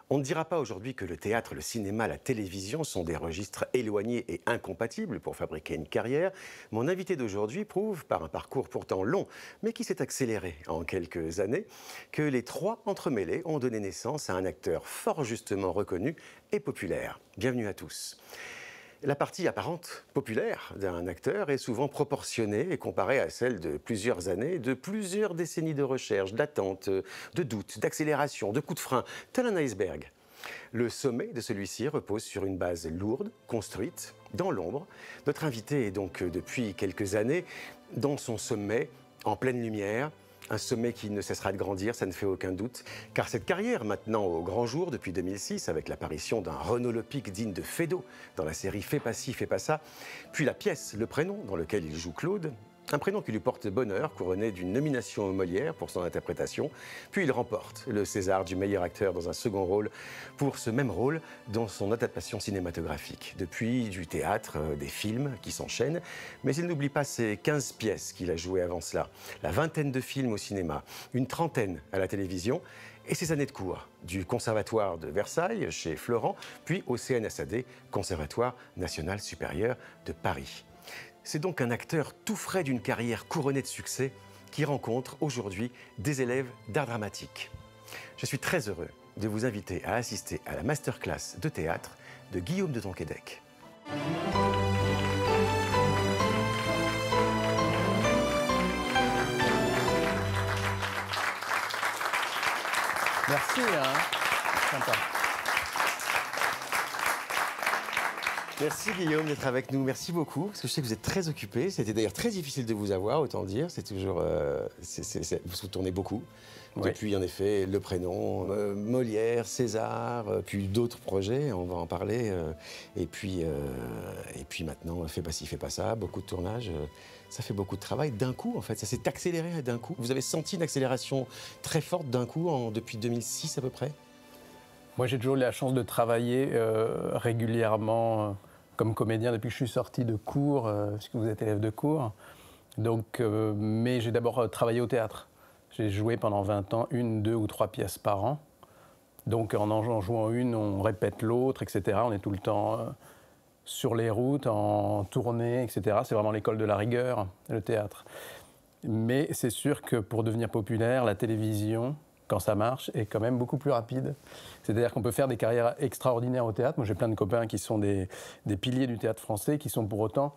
On ne dira pas aujourd'hui que le théâtre, le cinéma, la télévision sont des registres éloignés et incompatibles pour fabriquer une carrière. Mon invité d'aujourd'hui prouve, par un parcours pourtant long, mais qui s'est accéléré en quelques années, que les trois entremêlés ont donné naissance à un acteur fort justement reconnu et populaire. Bienvenue à tous. La partie apparente populaire d'un acteur est souvent proportionnée et comparée à celle de plusieurs années, de plusieurs décennies de recherche, d'attente, de doute, d'accélération, de coups de frein, tel un iceberg. Le sommet de celui-ci repose sur une base lourde, construite dans l'ombre. Notre invité est donc depuis quelques années dans son sommet, en pleine lumière. Un sommet qui ne cessera de grandir, ça ne fait aucun doute. Car cette carrière, maintenant au grand jour, depuis 2006, avec l'apparition d'un Renaud Lepic digne de Feydeau dans la série Fais pas ci, fais pas ça, puis la pièce Le Prénom, dans lequel il joue Claude, un prénom qui lui porte bonheur, couronné d'une nomination aux Molières pour son interprétation. Puis il remporte le César du meilleur acteur dans un second rôle pour ce même rôle dans son adaptation cinématographique. Depuis, du théâtre, des films qui s'enchaînent, mais il n'oublie pas ces 15 pièces qu'il a jouées avant cela, la vingtaine de films au cinéma, une trentaine à la télévision, et ses années de cours, du Conservatoire de Versailles, chez Florent, puis au CNSAD, Conservatoire national supérieur de Paris. C'est donc un acteur tout frais d'une carrière couronnée de succès qui rencontre aujourd'hui des élèves d'art dramatique. Je suis très heureux de vous inviter à assister à la masterclass de théâtre de Guillaume de Tonquédec. Merci, sympa. Merci Guillaume d'être avec nous, merci beaucoup, parce que je sais que vous êtes très occupé. C'était d'ailleurs très difficile de vous avoir, autant dire. C'est toujours, vous vous tournez beaucoup. Oui. Depuis, en effet, Le Prénom, Molière, César, puis d'autres projets, on va en parler. Et puis maintenant, Fais pas ci, fais pas ça, beaucoup de tournages. Ça fait beaucoup de travail d'un coup, en fait. Ça s'est accéléré d'un coup. Vous avez senti une accélération très forte d'un coup, depuis 2006 à peu près? Moi, j'ai toujours eu la chance de travailler régulièrement comme comédien depuis que je suis sorti de cours, puisque vous êtes élève de cours. Donc, mais j'ai d'abord travaillé au théâtre. J'ai joué pendant 20 ans 1, 2 ou 3 pièces par an. Donc, en jouant une, on répète l'autre, etc. On est tout le temps sur les routes, en tournée, etc. C'est vraiment l'école de la rigueur, le théâtre. Mais c'est sûr que pour devenir populaire, la télévision, quand ça marche, est quand même beaucoup plus rapide. C'est-à-dire qu'on peut faire des carrières extraordinaires au théâtre. Moi, j'ai plein de copains qui sont des piliers du théâtre français, qui sont pour autant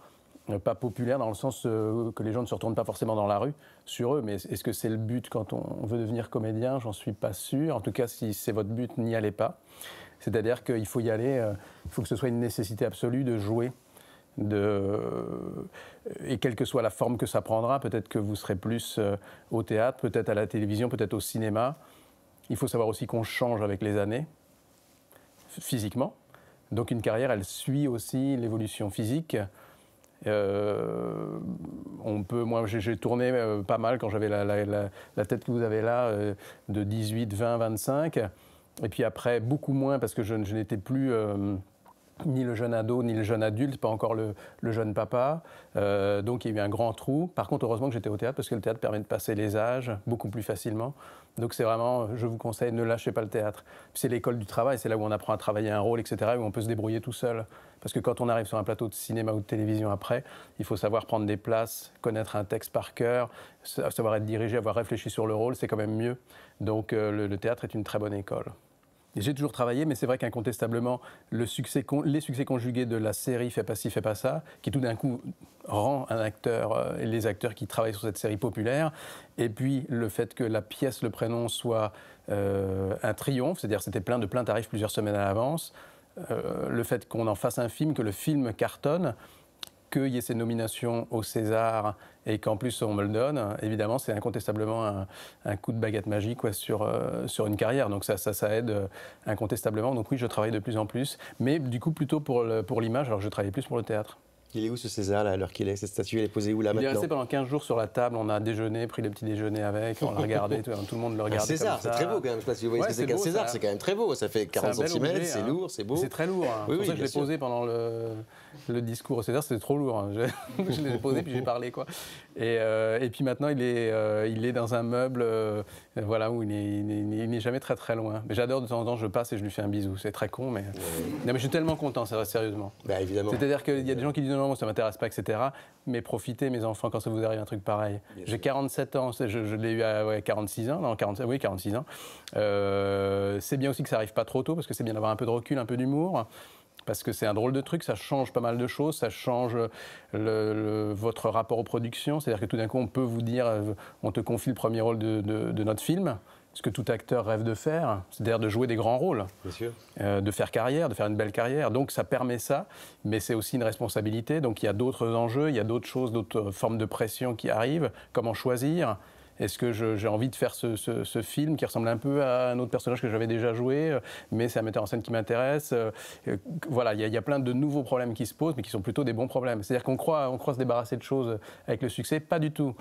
pas populaires dans le sens que les gens ne se retournent pas forcément dans la rue sur eux. Mais est-ce que c'est le but quand on veut devenir comédien? J'en suis pas sûr. En tout cas, si c'est votre but, n'y allez pas. C'est-à-dire qu'il faut y aller, il faut que ce soit une nécessité absolue de jouer. Et quelle que soit la forme que ça prendra, peut-être que vous serez plus au théâtre, peut-être à la télévision, peut-être au cinéma. Il faut savoir aussi qu'on change avec les années, physiquement. Donc une carrière, elle suit aussi l'évolution physique. Moi, j'ai tourné pas mal quand j'avais la tête que vous avez là, de 18, 20, 25. Et puis après, beaucoup moins, parce que je n'étais plus... ni le jeune ado, ni le jeune adulte, pas encore le jeune papa. Donc il y a eu un grand trou. Par contre, heureusement que j'étais au théâtre, parce que le théâtre permet de passer les âges beaucoup plus facilement. Donc c'est vraiment, je vous conseille, ne lâchez pas le théâtre. C'est l'école du travail, c'est là où on apprend à travailler un rôle, etc., où on peut se débrouiller tout seul. Parce que quand on arrive sur un plateau de cinéma ou de télévision après, il faut savoir prendre des places, connaître un texte par cœur, savoir être dirigé, avoir réfléchi sur le rôle, c'est quand même mieux. Donc le théâtre est une très bonne école. J'ai toujours travaillé, mais c'est vrai qu'incontestablement, les succès conjugués de la série Fais pas ci, fais pas ça, qui tout d'un coup rend un acteur et les acteurs qui travaillent sur cette série populaire, et puis le fait que la pièce Le Prénom soit un triomphe, c'est-à-dire c'était plein de plein tarif plusieurs semaines à l'avance, le fait qu'on en fasse un film, que le film cartonne, qu'il y ait ces nominations au César et qu'en plus on me le donne, évidemment c'est incontestablement un coup de baguette magique sur une carrière. Donc ça aide incontestablement. Donc oui, je travaille de plus en plus, mais du coup plutôt pour l'image, alors que je travaillais plus pour le théâtre. Il est où ce César, là, à l'heure qu'il est? Cette statue, elle est posée où, là, Il est maintenant? resté pendant 15 jours sur la table, on a déjeuné, pris le petit déjeuner avec, on l'a regardé, tout le monde le regardait. Un César, c'est très beau quand même. Je sais pas si vous voyez ce que c'est qu'un César, c'est quand même très beau. Ça fait 40 cm, c'est lourd, c'est beau. C'est très lourd. Hein. C'est pour ça que je l'ai posé pendant le discours au César, c'était trop lourd. Hein. Je l'ai posé puis j'ai parlé, quoi. Et puis maintenant, il est dans un meuble voilà, où il n'est jamais très très loin. Mais j'adore, de temps en temps, je passe et je lui fais un bisou. C'est très con, mais... Non, mais je suis tellement content, ça va, sérieusement. Bah, évidemment. C'est-à-dire qu'il y a des gens qui disent non, ça ne m'intéresse pas, etc. Mais profitez, mes enfants, quand ça vous arrive un truc pareil. J'ai 47 ans, je l'ai eu à 46 ans. Non, 46 ans. C'est bien aussi que ça n'arrive pas trop tôt, parce que c'est bien d'avoir un peu de recul, un peu d'humour. Parce que c'est un drôle de truc, ça change pas mal de choses, ça change votre rapport aux productions. C'est-à-dire que tout d'un coup, on peut vous dire, on te confie le premier rôle de notre film, ce que tout acteur rêve de faire, c'est-à-dire de jouer des grands rôles, bien sûr. De faire carrière, de faire une belle carrière. Donc ça permet ça, mais c'est aussi une responsabilité. Donc il y a d'autres enjeux, il y a d'autres choses, d'autres formes de pression qui arrivent. Comment choisir ? Est-ce que j'ai envie de faire ce film qui ressemble un peu à un autre personnage que j'avais déjà joué, mais c'est un metteur en scène qui m'intéresse. Voilà, il y a plein de nouveaux problèmes qui se posent, mais qui sont plutôt des bons problèmes. C'est-à-dire qu'on croit se débarrasser de choses avec le succès, pas du tout.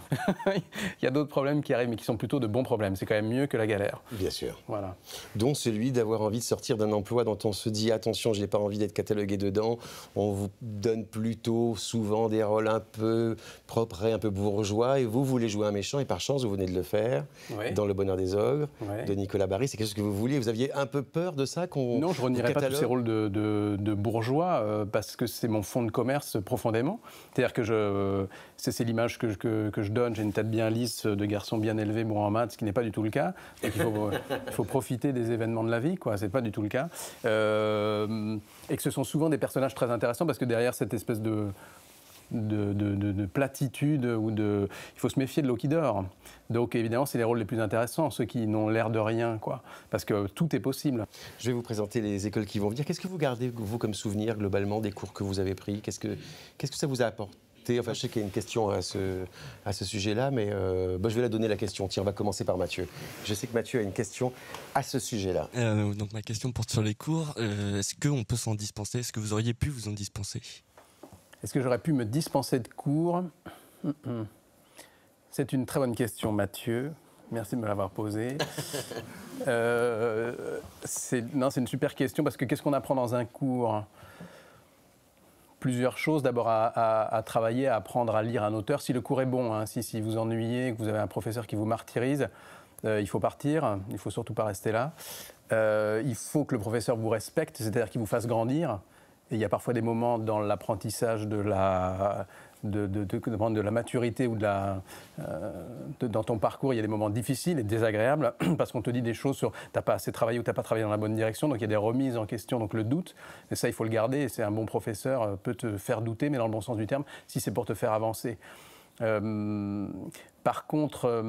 Il y a d'autres problèmes qui arrivent, mais qui sont plutôt de bons problèmes. C'est quand même mieux que la galère. Bien sûr. Voilà. Donc celui d'avoir envie de sortir d'un emploi dont on se dit attention, je n'ai pas envie d'être catalogué dedans. On vous donne plutôt souvent des rôles un peu propres et un peu bourgeois, et vous voulez jouer un méchant, et par chance, vous venez de le faire, dans Le Bonheur des Ogres, de Nicolas Barry. C'est quelque chose que vous vouliez. Vous aviez un peu peur de ça qu'on Non, je ne renierais pas tous ces rôles de bourgeois, parce que c'est mon fond de commerce profondément. C'est-à-dire que c'est l'image que je donne. J'ai une tête bien lisse, de garçon bien élevé, bon en maths, ce qui n'est pas du tout le cas. Donc il faut profiter des événements de la vie, quoi. C'est pas du tout le cas. Et que ce sont souvent des personnages très intéressants, parce que derrière cette espèce de platitude il faut se méfier de l'eau qui dort. Donc évidemment, c'est les rôles les plus intéressants, ceux qui n'ont l'air de rien, quoi. Parce que tout est possible. Je vais vous présenter les écoles qui vont venir. Qu'est-ce que vous gardez, vous, comme souvenir, globalement, des cours que vous avez pris? Qu'est-ce que ça vous a apporté? Enfin, je sais qu'il y a une question à ce sujet-là, mais je vais la donner, la question. Tiens, on va commencer par Mathieu. Je sais que Mathieu a une question à ce sujet-là. Donc ma question porte sur les cours. Est-ce qu'on peut s'en dispenser? Est-ce que vous auriez pu vous en dispenser? Est-ce que j'aurais pu me dispenser de cours? C'est une très bonne question, Mathieu. Merci de me l'avoir posée. C'est une super question, parce que qu'est-ce qu'on apprend dans un cours? Plusieurs choses. D'abord, à travailler, à apprendre à lire un auteur. Si le cours est bon, hein, si vous ennuyez, que vous avez un professeur qui vous martyrise, il faut partir. Il ne faut surtout pas rester là. Il faut que le professeur vous respecte, c'est-à-dire qu'il vous fasse grandir. Et il y a parfois des moments dans l'apprentissage de la maturité ou dans ton parcours, il y a des moments difficiles et désagréables parce qu'on te dit des choses sur t'as pas assez travaillé ou t'as pas travaillé dans la bonne direction, donc il y a des remises en question, donc le doute. Et ça, il faut le garder. Et c'est un bon professeur peut te faire douter, mais dans le bon sens du terme, si c'est pour te faire avancer. Par contre,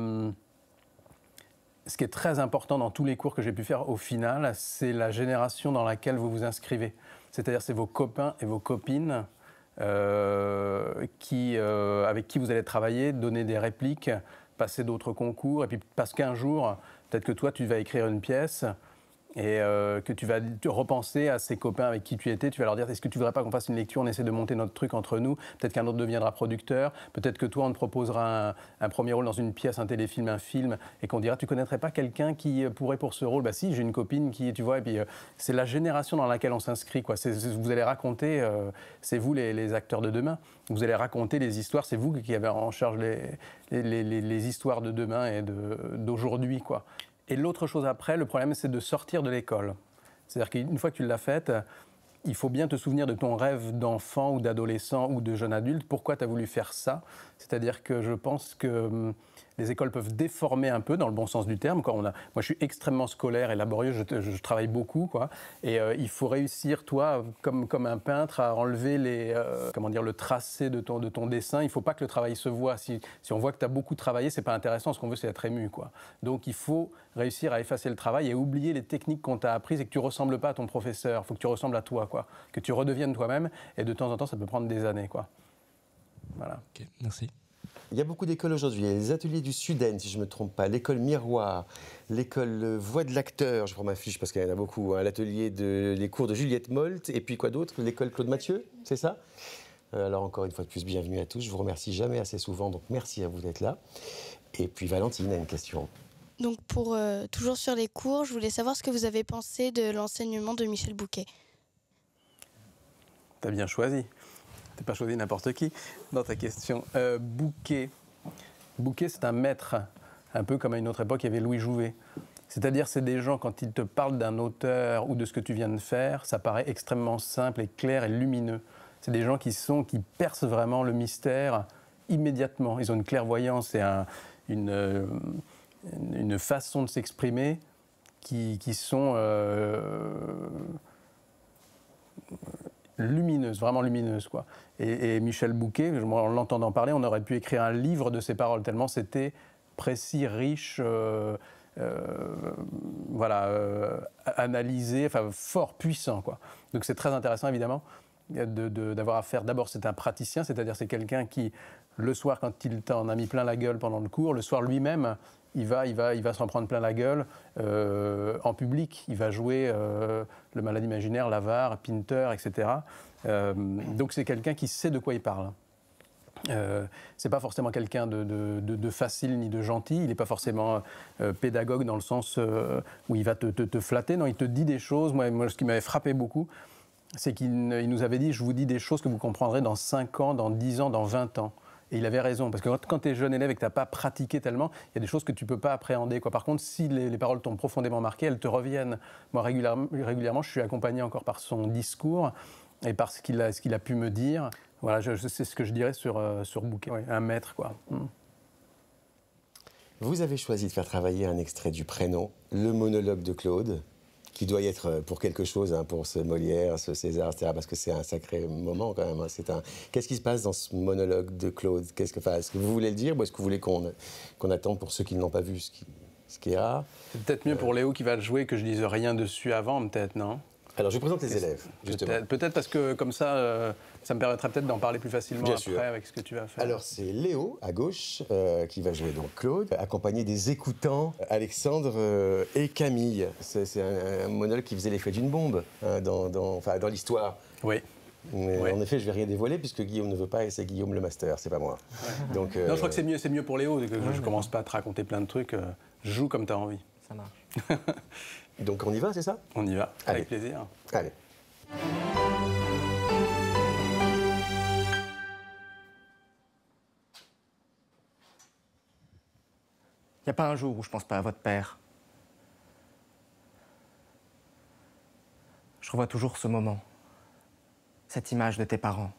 ce qui est très important dans tous les cours que j'ai pu faire au final, c'est la génération dans laquelle vous vous inscrivez. C'est-à-dire c'est vos copains et vos copines avec qui vous allez travailler, donner des répliques, passer d'autres concours. Et puis parce qu'un jour, peut-être que toi, tu vas écrire une pièce et que tu vas repenser à ces copains avec qui tu étais, tu vas leur dire, est-ce que tu ne voudrais pas qu'on fasse une lecture, on essaie de monter notre truc entre nous, peut-être qu'un autre deviendra producteur, peut-être que toi on te proposera un premier rôle dans une pièce, un téléfilm, un film, et qu'on dira, tu ne connaîtrais pas quelqu'un qui pourrait pour ce rôle? Bah si, j'ai une copine qui, tu vois, et puis c'est la génération dans laquelle on s'inscrit, quoi. Vous allez raconter, c'est vous les acteurs de demain, vous allez raconter les histoires, c'est vous qui avez en charge les histoires de demain et d'aujourd'hui, quoi. Et l'autre chose après, le problème, c'est de sortir de l'école. C'est-à-dire qu'une fois que tu l'as faite, il faut bien te souvenir de ton rêve d'enfant ou d'adolescent ou de jeune adulte. Pourquoi tu as voulu faire ça? C'est-à-dire que je pense que les écoles peuvent déformer un peu, dans le bon sens du terme. Moi, je suis extrêmement scolaire et laborieux, je travaille beaucoup, quoi. Et il faut réussir, toi, comme un peintre, à enlever le tracé de ton dessin. Il ne faut pas que le travail se voie. Si on voit que tu as beaucoup travaillé, ce n'est pas intéressant. Ce qu'on veut, c'est être ému, quoi. Donc, il faut réussir à effacer le travail et oublier les techniques qu'on t'a apprises et que tu ne ressembles pas à ton professeur. Il faut que tu ressembles à toi, quoi. Que tu redeviennes toi-même. Et de temps en temps, ça peut prendre des années, quoi. Voilà. Ok, merci. Il y a beaucoup d'écoles aujourd'hui. Il y a les ateliers du Sud-End, si je ne me trompe pas, l'école Miroir, l'école Voix de l'acteur, je prends ma fiche parce qu'il y en a beaucoup, hein, les cours de Juliette Molt, et puis quoi d'autre? L'école Claude Mathieu, c'est ça? Alors encore une fois de plus, bienvenue à tous. Je vous remercie jamais assez souvent, donc merci à vous d'être là. Et puis Valentine a une question. Donc pour toujours sur les cours, je voulais savoir ce que vous avez pensé de l'enseignement de Michel Bouquet. T'as bien choisi. T'as pas choisi n'importe qui dans ta question. Bouquet. Bouquet, c'est un maître, un peu comme à une autre époque, il y avait Louis Jouvet. C'est-à-dire, c'est des gens, quand ils te parlent d'un auteur ou de ce que tu viens de faire, ça paraît extrêmement simple et clair et lumineux. C'est des gens qui percent vraiment le mystère immédiatement. Ils ont une clairvoyance et une façon de s'exprimer qui sont lumineuses, vraiment lumineuses, quoi. Et Michel Bouquet, en l'entendant parler, on aurait pu écrire un livre de ses paroles, tellement c'était précis, riche, analysé, enfin fort, puissant, quoi. Donc c'est très intéressant, évidemment, d'avoir affaire. D'abord, c'est un praticien, c'est-à-dire c'est quelqu'un qui, le soir, quand il t'en a mis plein la gueule pendant le cours, le soir lui-même, il va s'en prendre plein la gueule en public. Il va jouer le malade imaginaire, l'avare, Pinter, etc. Donc c'est quelqu'un qui sait de quoi il parle. C'est pas forcément quelqu'un de facile ni de gentil. Il n'est pas forcément pédagogue dans le sens où il va te flatter. Non, il te dit des choses. Moi, ce qui m'avait frappé beaucoup, c'est qu'il nous avait dit « Je vous dis des choses que vous comprendrez dans 5 ans, dans 10 ans, dans 20 ans ». Et il avait raison, parce que quand tu es jeune élève et que tu n'as pas pratiqué tellement, il y a des choses que tu ne peux pas appréhender, quoi. Par contre, si les paroles t'ont profondément marqué, elles te reviennent. Moi, régulièrement, je suis accompagné encore par son discours et par ce qu'il a pu me dire. Voilà, c'est ce que je dirais sur Bouquet. Ouais, un maître, quoi. Vous avez choisi de faire travailler un extrait du Prénom, le monologue de Claude, qui doit y être pour quelque chose, hein, pour ce Molière, ce César, etc., parce que c'est un sacré moment quand même. Hein. Qu'est-ce qui se passe dans ce monologue de Claude? Est-ce que vous voulez le dire ou est-ce que vous voulez qu'on attende pour ceux qui ne l'ont pas vu ce qui est rare? C'est peut-être mieux pour Léo qui va le jouer que je dise rien dessus avant, peut-être, non? Alors, je vous présente les élèves, justement. Peut-être parce que, comme ça, ça me permettrait peut-être d'en parler plus facilement Bien après sûr. avec ce que tu vas faire. Alors, c'est Léo, à gauche, qui va jouer donc Claude, accompagné des écoutants Alexandre et Camille. C'est un monologue qui faisait l'effet d'une bombe hein, dans l'histoire. Oui. Mais Ouais. en effet, je ne vais rien dévoiler puisque Guillaume ne veut pas et c'est Guillaume le master, c'est pas moi. Ouais. Donc, Non, je crois que c'est mieux pour Léo, que je commence pas à te raconter plein de trucs. Joue comme tu as envie. Ça marche. Donc on y va, c'est ça? On y va, Allez. avec plaisir. Allez. Il n'y a pas un jour où je pense pas à votre père. Je revois toujours ce moment, cette image de tes parents,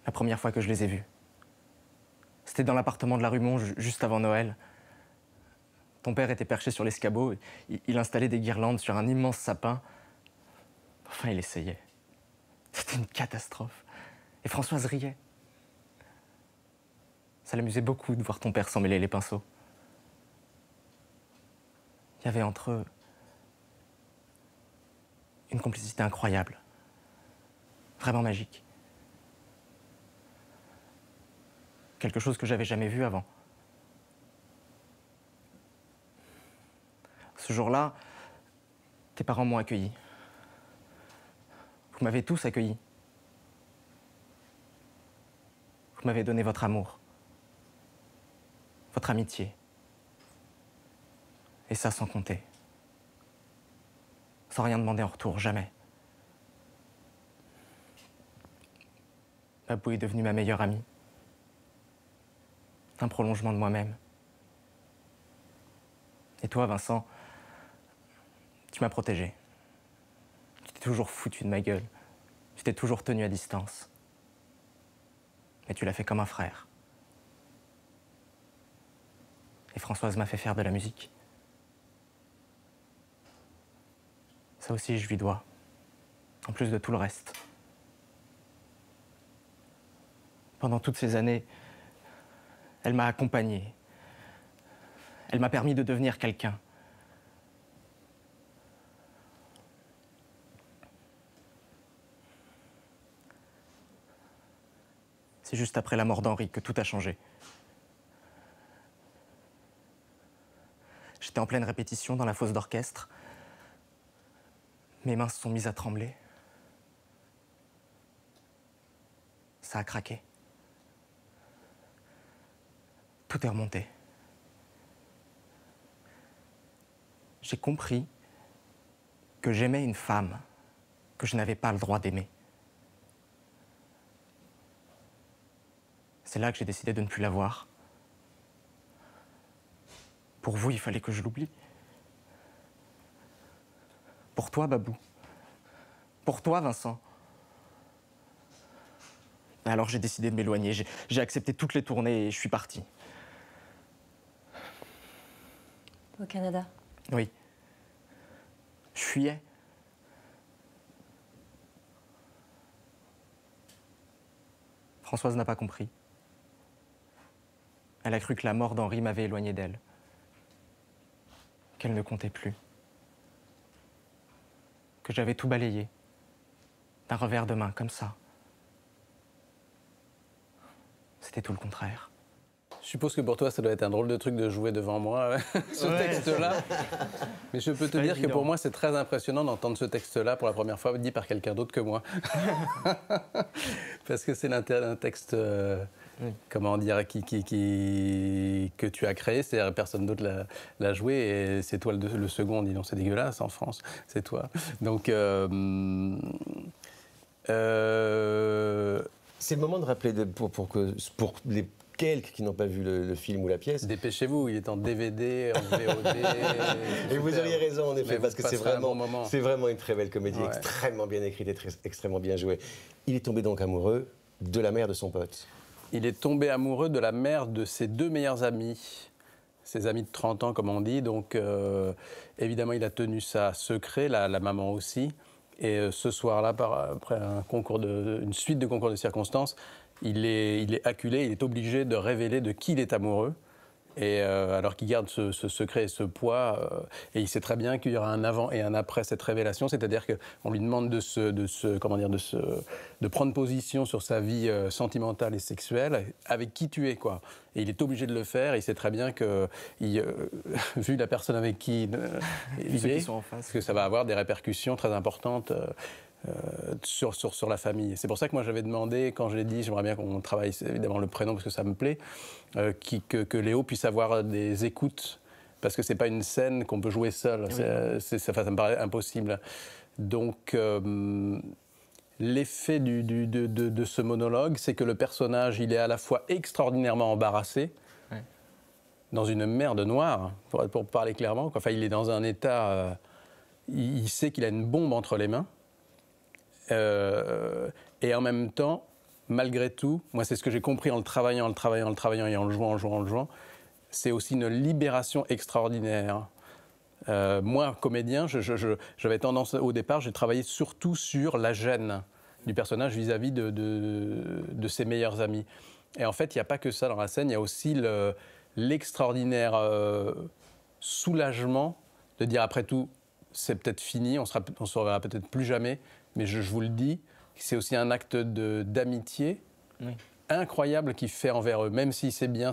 la première fois que je les ai vus. C'était dans l'appartement de la rue Monge, juste avant Noël. Ton père était perché sur l'escabeau, il installait des guirlandes sur un immense sapin. Enfin, il essayait. C'était une catastrophe. Et Françoise riait. Ça l'amusait beaucoup de voir ton père s'en mêler les pinceaux. Il y avait entre eux une complicité incroyable, vraiment magique. Quelque chose que j'avais jamais vu avant. Ce jour-là, tes parents m'ont accueilli. Vous m'avez tous accueilli. Vous m'avez donné votre amour, votre amitié. Et ça sans compter. Sans rien demander en retour, jamais. Babou est devenue ma meilleure amie. Un prolongement de moi-même. Et toi, Vincent, tu m'as protégé. Tu t'es toujours foutu de ma gueule. Tu t'es toujours tenu à distance. Mais tu l'as fait comme un frère. Et Françoise m'a fait faire de la musique. Ça aussi, je lui dois. En plus de tout le reste. Pendant toutes ces années, elle m'a accompagné. Elle m'a permis de devenir quelqu'un. C'est juste après la mort d'Henri que tout a changé. J'étais en pleine répétition dans la fosse d'orchestre. Mes mains se sont mises à trembler. ça a craqué. Tout est remonté. J'ai compris que j'aimais une femme que je n'avais pas le droit d'aimer. C'est là que j'ai décidé de ne plus la voir. Pour vous, il fallait que je l'oublie. Pour toi, Babou. Pour toi, Vincent. Alors j'ai décidé de m'éloigner. J'ai accepté toutes les tournées et je suis parti. Au Canada? Oui. Je fuyais. Françoise n'a pas compris. Elle a cru que la mort d'Henri m'avait éloigné d'elle. Qu'elle ne comptait plus. Que j'avais tout balayé. D'un revers de main, comme ça. C'était tout le contraire. Je suppose que pour toi, ça doit être un drôle de truc de jouer devant moi, ce texte-là. Mais je peux te dire que pour moi, c'est très impressionnant d'entendre ce texte-là pour la première fois dit par quelqu'un d'autre que moi. Parce que c'est un texte, comment dire, que tu as créé, c'est-à-dire personne d'autre l'a joué, et c'est toi le second. Dis donc, c'est dégueulasse en France, c'est toi. Donc, c'est le moment de rappeler, pour les quelques qui n'ont pas vu le film ou la pièce. Dépêchez-vous, il est en DVD, en VOD. Et vous auriez raison, en effet, mais parce que c'est vraiment une très belle comédie, Ouais. extrêmement bien écrite et extrêmement bien jouée. Il est tombé donc amoureux de la mère de son pote. Il est tombé amoureux de la mère de ses deux meilleurs amis. Ses amis de 30 ans, comme on dit. Donc, évidemment, il a tenu ça secret, la maman aussi. Et ce soir-là, après une suite de concours de circonstances, il est acculé, il est obligé de révéler de qui il est amoureux. Et alors qu'il garde ce secret et ce poids, et il sait très bien qu'il y aura un avant et un après cette révélation, c'est-à-dire qu'on lui demande de prendre position sur sa vie sentimentale et sexuelle, avec qui tu es, quoi. Et il est obligé de le faire, il sait très bien que, vu la personne avec qui il est, que ça va avoir des répercussions très importantes sur la famille. C'est pour ça que moi j'avais demandé, quand je l'ai dit, j'aimerais bien qu'on travaille évidemment le prénom parce que ça me plaît, que Léo puisse avoir des écoutes, parce que c'est pas une scène qu'on peut jouer seul, ça me paraît impossible. Donc l'effet de ce monologue, c'est que le personnage, il est à la fois extraordinairement embarrassé, dans une merde noire, pour parler clairement, enfin il est dans un état, il sait qu'il a une bombe entre les mains. Et en même temps, malgré tout, moi c'est ce que j'ai compris en le travaillant et en le jouant, c'est aussi une libération extraordinaire. Moi, comédien, j'avais tendance, au départ, j'ai travaillé surtout sur la gêne du personnage vis-à-vis de ses meilleurs amis. Et en fait, il n'y a pas que ça dans la scène, il y a aussi l'extraordinaire soulagement de dire après tout, c'est peut-être fini, on ne se reverra peut-être plus jamais, mais je vous le dis, c'est aussi un acte d'amitié incroyable qu'il fait envers eux, même s'il sait bien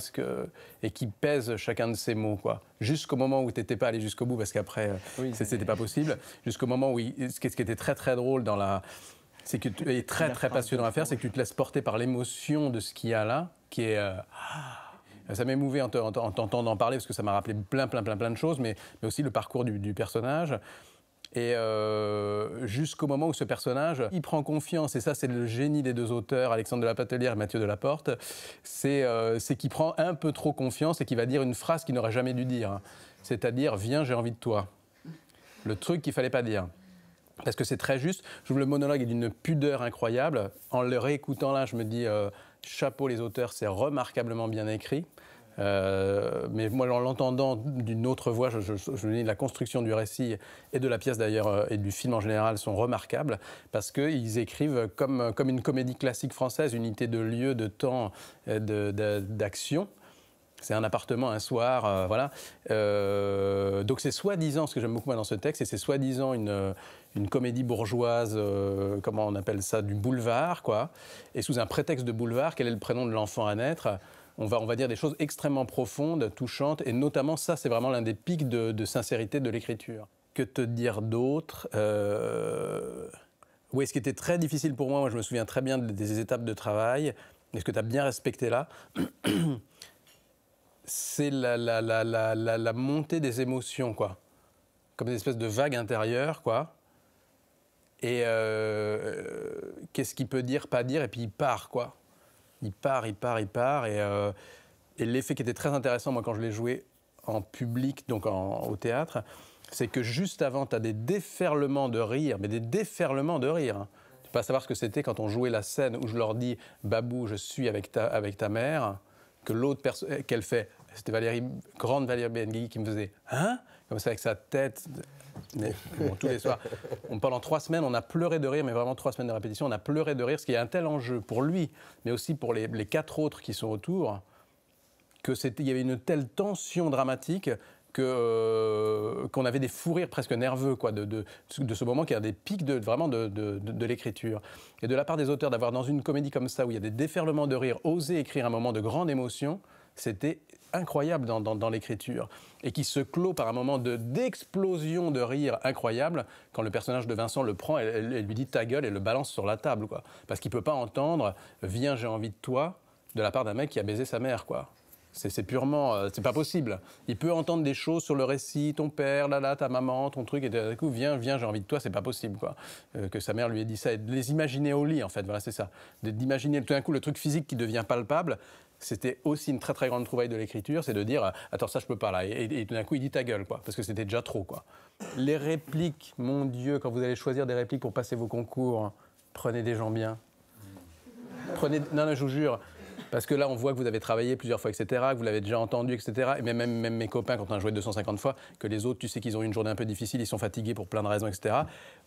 et qui pèse chacun de ses mots, quoi. Jusqu'au moment où tu n'étais pas allé jusqu'au bout, parce qu'après, c'était pas possible, jusqu'au moment où, ce qui était très très drôle c'est que tu es très très passionnant à faire, c'est que tu te laisses porter par l'émotion de ce qu'il y a là, qui est... Ça m'émouvait en t'entendant parler, parce que ça m'a rappelé plein de choses, mais aussi le parcours du personnage. Et jusqu'au moment où ce personnage, il prend confiance, et ça c'est le génie des deux auteurs, Alexandre de la Patellière et Mathieu Delaporte, c'est qu'il prend un peu trop confiance et qu'il va dire une phrase qu'il n'aurait jamais dû dire. C'est-à-dire « Viens, j'ai envie de toi ». Le truc qu'il ne fallait pas dire. Parce que c'est très juste. Je trouve le monologue est d'une pudeur incroyable. En le réécoutant là, je me dis chapeau les auteurs, c'est remarquablement bien écrit. Mais moi, en l'entendant d'une autre voix, je me dis la construction du récit et de la pièce d'ailleurs et du film en général sont remarquables parce qu'ils écrivent comme une comédie classique française, unité de lieu, de temps, d'action. C'est un appartement, un soir, voilà. Donc c'est soi-disant, ce que j'aime beaucoup dans ce texte, c'est soi-disant une comédie bourgeoise, comment on appelle ça, du boulevard, quoi. Et sous un prétexte de boulevard, quel est le prénom de l'enfant à naître ? On va dire des choses extrêmement profondes, touchantes, et notamment ça, c'est vraiment l'un des pics de sincérité de l'écriture. Que te dire d'autre ? Oui, ce qui était très difficile pour moi, je me souviens très bien des étapes de travail, et ce que tu as bien respecté là, c'est la montée des émotions, quoi. Comme une espèce de vague intérieure, quoi. Et qu'est-ce qu'il peut dire, pas dire, et puis il part, quoi. Il part, et l'effet qui était très intéressant, moi, quand je l'ai joué en public, donc au théâtre, c'est que juste avant, tu as des déferlements de rire, mais des déferlements de rire. Hein. Tu peux pas savoir ce que c'était quand on jouait la scène où je leur dis « Babou, je suis avec ta mère », que l'autre personne, qu'elle fait, c'était grande Valérie Benguigui qui me faisait « Hein ?» comme ça avec sa tête. Mais, bon, tous les soirs. Pendant 3 semaines, on a pleuré de rire, mais vraiment 3 semaines de répétition, on a pleuré de rire, parce qu'il y a un tel enjeu pour lui, mais aussi pour les 4 autres qui sont autour, qu'il y avait une telle tension dramatique qu'on avait des fous rires presque nerveux, quoi, de ce moment qui a des pics de l'écriture. Et de la part des auteurs, d'avoir dans une comédie comme ça, où il y a des déferlements de rire, oser écrire un moment de grande émotion, c'était incroyable dans l'écriture. Et qui se clôt par un moment d'explosion de rire incroyable, quand le personnage de Vincent le prend et lui dit « ta gueule » et le balance sur la table, quoi. Parce qu'il ne peut pas entendre « viens, j'ai envie de toi » de la part d'un mec qui a baisé sa mère, quoi. C'est purement, c'est pas possible. Il peut entendre des choses sur le récit, ton père, ta maman, ton truc, et d'un coup, viens, j'ai envie de toi, c'est pas possible, quoi. Que sa mère lui ait dit ça, et de les imaginer au lit, en fait, voilà, c'est ça. D'imaginer tout d'un coup le truc physique qui devient palpable, c'était aussi une très très grande trouvaille de l'écriture, c'est de dire, attends, ça je peux pas là, et tout d'un coup il dit ta gueule, quoi, parce que c'était déjà trop, quoi. Les répliques, mon Dieu, quand vous allez choisir des répliques pour passer vos concours, prenez des gens bien. Non, je vous jure. Parce que là, on voit que vous avez travaillé plusieurs fois, etc., que vous l'avez déjà entendu, etc. Et même mes copains, quand on a joué 250 fois, que les autres, tu sais qu'ils ont eu une journée un peu difficile, ils sont fatigués pour plein de raisons, etc.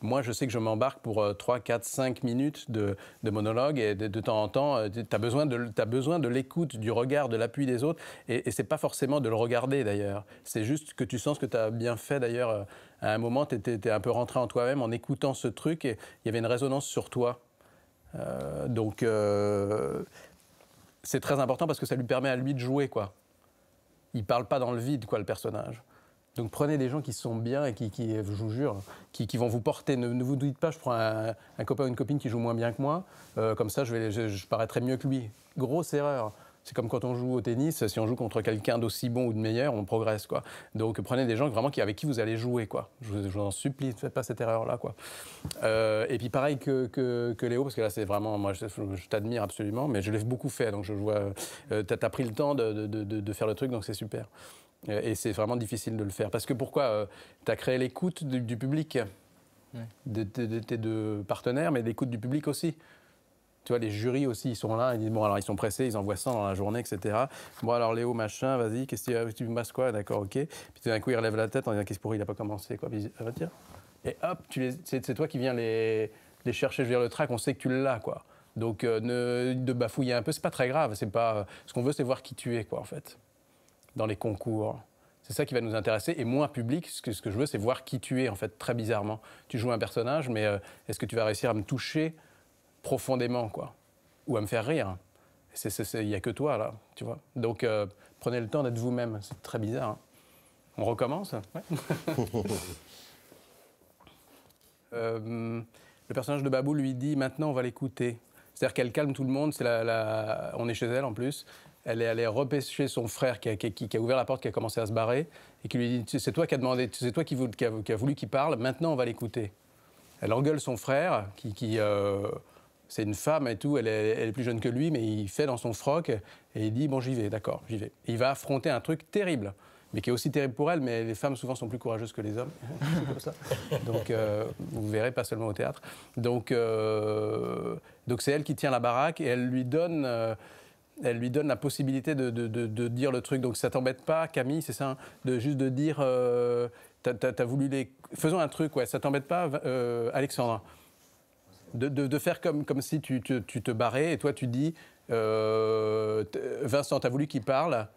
Moi, je sais que je m'embarque pour 3, 4, 5 minutes de monologue, et de temps en temps, tu as besoin de l'écoute, du regard, de l'appui des autres. Et c'est pas forcément de le regarder, d'ailleurs. C'est juste que tu sens que tu as bien fait, d'ailleurs. À un moment, tu étais un peu rentré en toi-même en écoutant ce truc, et il y avait une résonance sur toi. C'est très important parce que ça lui permet à lui de jouer, quoi. Il parle pas dans le vide, quoi, le personnage. Donc prenez des gens qui sont bien et qui je vous jure, qui vont vous porter. Ne vous dites pas, je prends un copain ou une copine qui joue moins bien que moi, comme ça je paraîtrai mieux que lui. Grosse erreur. C'est comme quand on joue au tennis, si on joue contre quelqu'un d'aussi bon ou de meilleur, on progresse, quoi. Donc prenez des gens vraiment avec qui vous allez jouer, quoi. Je vous en supplie, ne faites pas cette erreur-là, quoi. Et puis pareil que Léo, parce que là c'est vraiment, moi je t'admire absolument, mais je l'ai beaucoup fait, donc je vois, t'as pris le temps de faire le truc, donc c'est super. Et c'est vraiment difficile de le faire. Parce que pourquoi t'as créé l'écoute du public, de tes 2 partenaires, mais l'écoute du public aussi. Tu vois, les jurys aussi, ils sont là, ils disent, bon, alors ils sont pressés, ils envoient ça dans la journée, etc. Bon, alors Léo, machin, vas-y, qu'est-ce que tu me masses quoi? D'accord, ok. Puis tout d'un coup, il relève la tête en disant, qu'est-ce pour il n'a pas commencé, quoi. Puis il dit, ça va dire. Et hop, c'est toi qui viens les chercher, je veux dire, le track, on sait que tu l'as, quoi. Donc, de bafouiller un peu, c'est pas très grave. C'est pas, ce qu'on veut, c'est voir qui tu es, quoi, en fait, dans les concours. C'est ça qui va nous intéresser. Et moi, public, ce que je veux, c'est voir qui tu es, en fait, très bizarrement. Tu joues un personnage, mais est-ce que tu vas réussir à me toucher profondément, quoi, ou à me faire rire? Il n'y a que toi, là, tu vois. Donc, prenez le temps d'être vous-même. C'est très bizarre. Hein. On recommence? Ouais. Le personnage de Babou lui dit, maintenant, on va l'écouter. C'est-à-dire qu'elle calme tout le monde. On est chez elle, en plus. Elle est allée repêcher son frère qui a ouvert la porte, qui a commencé à se barrer, et qui lui dit, c'est toi qui as demandé, c'est toi qui a voulu qu'il parle, maintenant, on va l'écouter. Elle engueule son frère, c'est une femme et tout, elle est plus jeune que lui, mais il fait dans son froc et il dit « bon, j'y vais, d'accord, j'y vais ». Il va affronter un truc terrible, mais qui est aussi terrible pour elle, mais les femmes souvent sont plus courageuses que les hommes, c'est comme ça. Donc vous verrez, pas seulement au théâtre. Donc c'est elle qui tient la baraque et elle lui donne la possibilité de dire le truc. Donc ça t'embête pas, Camille, c'est ça, hein, juste de dire t'as voulu les... Faisons un truc, ouais, ça t'embête pas, Alexandra, de faire comme si tu te barrais et toi tu dis Vincent, t'as voulu qu'il parle,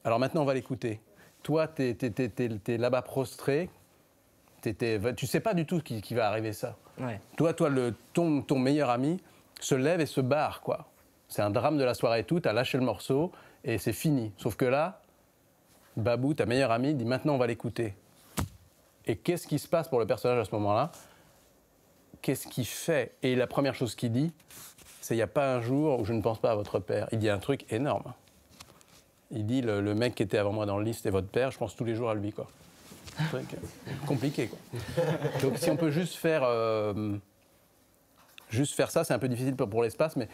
alors maintenant on va l'écouter. Toi, t'es là-bas prostré, tu sais pas du tout qui va arriver ça. Ouais. Toi ton meilleur ami se lève et se barre, quoi. C'est un drame de la soirée et tout, t'as lâché le morceau et c'est fini. Sauf que là, Babou, ta meilleure amie, dit maintenant on va l'écouter. Et qu'est-ce qui se passe pour le personnage à ce moment-là? qu'est-ce qu'il fait? Et la première chose qu'il dit, c'est « il n'y a pas un jour où je ne pense pas à votre père ». Il dit un truc énorme. Il dit le mec qui était avant moi dans le lit, c'était votre père, je pense tous les jours à lui, quoi. Un truc compliqué, quoi. Donc si on peut juste faire ça, c'est un peu difficile pour l'espace, mais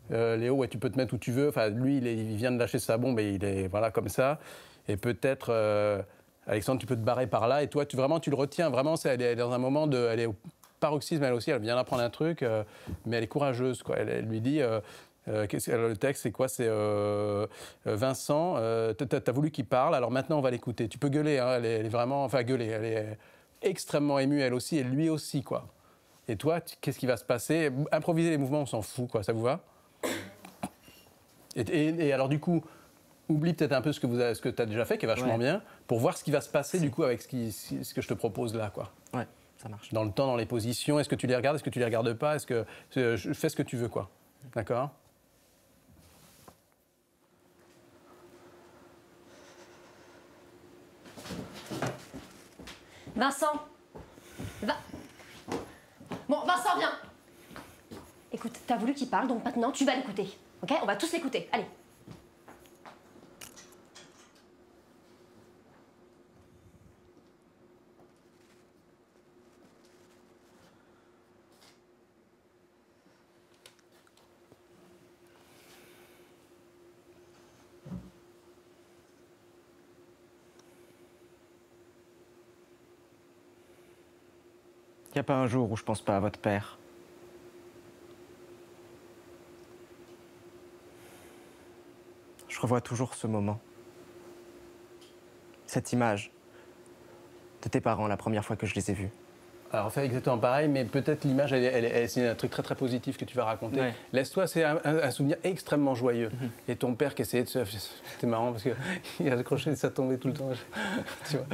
Léo, ouais, tu peux te mettre où tu veux. Enfin, lui, il vient de lâcher sa bombe et il est voilà comme ça. Et peut-être, Alexandre, tu peux te barrer par là. Et toi, tu le retiens. Vraiment, elle est dans un moment elle est au paroxysme, elle aussi. Elle vient d'apprendre un truc, mais elle est courageuse, quoi. Elle lui dit. Le texte, c'est quoi? C'est Vincent, t'as voulu qu'il parle, alors maintenant on va l'écouter. Tu peux gueuler, hein, elle est vraiment. Enfin, gueuler, elle est extrêmement émue, elle aussi, et lui aussi, quoi. Et toi, qu'est-ce qui va se passer? Improviser les mouvements, on s'en fout, quoi. Ça vous va? Et alors, du coup, oublie peut-être un peu ce que tu as déjà fait, qui est vachement bien, pour voir ce qui va se passer, du coup, avec ce que je te propose là, quoi. Ouais, ça marche. Dans le temps, dans les positions, est-ce que tu les regardes, est-ce que tu les regardes pas, fais ce que tu veux, quoi. D'accord? Vincent. Bon, Vincent, viens. Écoute, t'as voulu qu'il parle, donc maintenant tu vas l'écouter. Ok? On va tous l'écouter. Allez. Il n'y a pas un jour où je pense pas à votre père. Je revois toujours ce moment. Cette image de tes parents la première fois que je les ai vus. Alors, on fait exactement pareil, mais peut-être l'image, c'est un truc très très positif que tu vas raconter. Ouais. Laisse-toi, c'est un souvenir extrêmement joyeux. Et ton père qui essayait de se... C'était marrant parce qu'il a accroché, ça tombait tout le temps. Tu vois.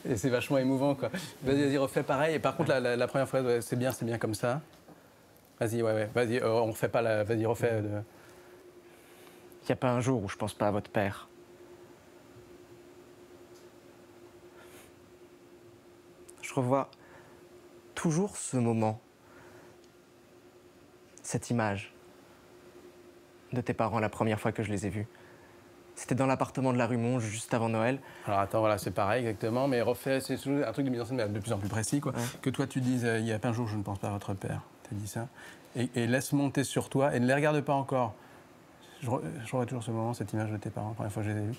Et c'est vachement émouvant, quoi. Vas-y, refais pareil. Et par contre, la première fois, ouais, c'est bien comme ça. Vas-y, vas-y, on refait pas la... Vas-y, refais... Il n'y a pas un jour où je pense pas à votre père. Je revois toujours ce moment, cette image de tes parents la première fois que je les ai vus. C'était dans l'appartement de la rue Monge, juste avant Noël. Alors attends, voilà, c'est pareil exactement, mais refais, c'est un truc de mise en scène mais de plus en plus précis, quoi. Ouais. Que toi tu dises, il n'y a pas un jour je ne pense pas à votre père, tu dis ça, et laisse monter sur toi, et ne les regarde pas encore. Je revois toujours ce moment, cette image de tes parents, la première fois que je les ai vus.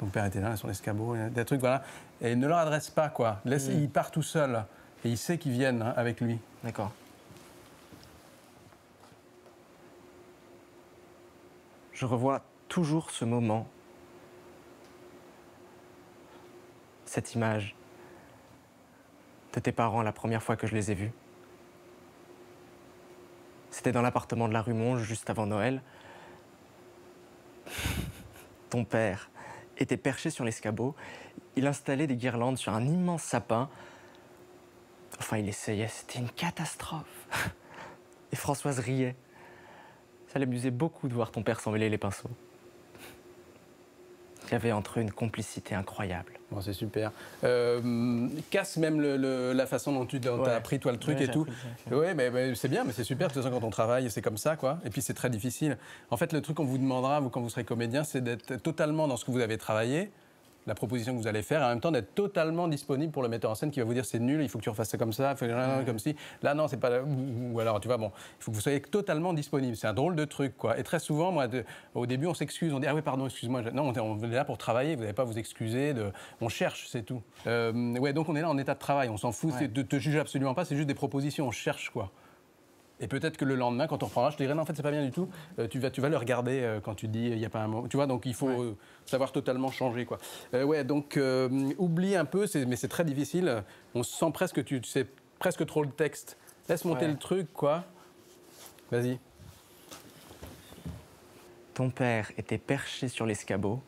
Ton père était là, sur l'escabeau, des trucs, voilà. Et ne leur adresse pas, quoi. Laisse, il part tout seul. Et il sait qu'ils viennent avec lui. D'accord. Je revois toujours ce moment, cette image de tes parents la première fois que je les ai vus. C'était dans l'appartement de la rue Monge, juste avant Noël. Ton père était perché sur l'escabeau. Il installait des guirlandes sur un immense sapin. Enfin, il essayait, c'était une catastrophe. Et Françoise riait. Ça l'amusait beaucoup de voir ton père s'emmêler les pinceaux. Il y avait entre eux une complicité incroyable. Bon, c'est super. Casse même la façon dont tu as appris toi le truc et tout. Oui, mais c'est bien, mais c'est super. De toute façon, quand on travaille, c'est comme ça, quoi. Et puis, c'est très difficile. En fait, le truc qu'on vous demandera, vous, quand vous serez comédien, c'est d'être totalement dans ce que vous avez travaillé, la proposition que vous allez faire, et en même temps d'être totalement disponible pour le metteur en scène qui va vous dire c'est nul, il faut que tu refasses ça comme ça, comme si. Là, non, c'est pas. Ou alors, tu vois, bon, il faut que vous soyez totalement disponible. C'est un drôle de truc, quoi. Et très souvent, moi, au début, on s'excuse, on dit ah oui, pardon, excuse-moi. Non, on est là pour travailler, vous n'allez pas vous excuser. On cherche, c'est tout. Ouais, donc on est là en état de travail, on s'en fout, de te juger absolument pas, c'est juste des propositions, on cherche, quoi. Et peut-être que le lendemain, quand on reprendra, je te dirai non, en fait, c'est pas bien du tout. Tu vas le regarder quand tu dis il n'y a pas un mot. Tu vois, donc il faut savoir totalement changer, quoi. Ouais, donc oublie un peu, mais c'est très difficile. On sent presque que tu sais presque trop le texte. Laisse monter le truc, quoi. Vas-y. Ton père était perché sur l'escabeau.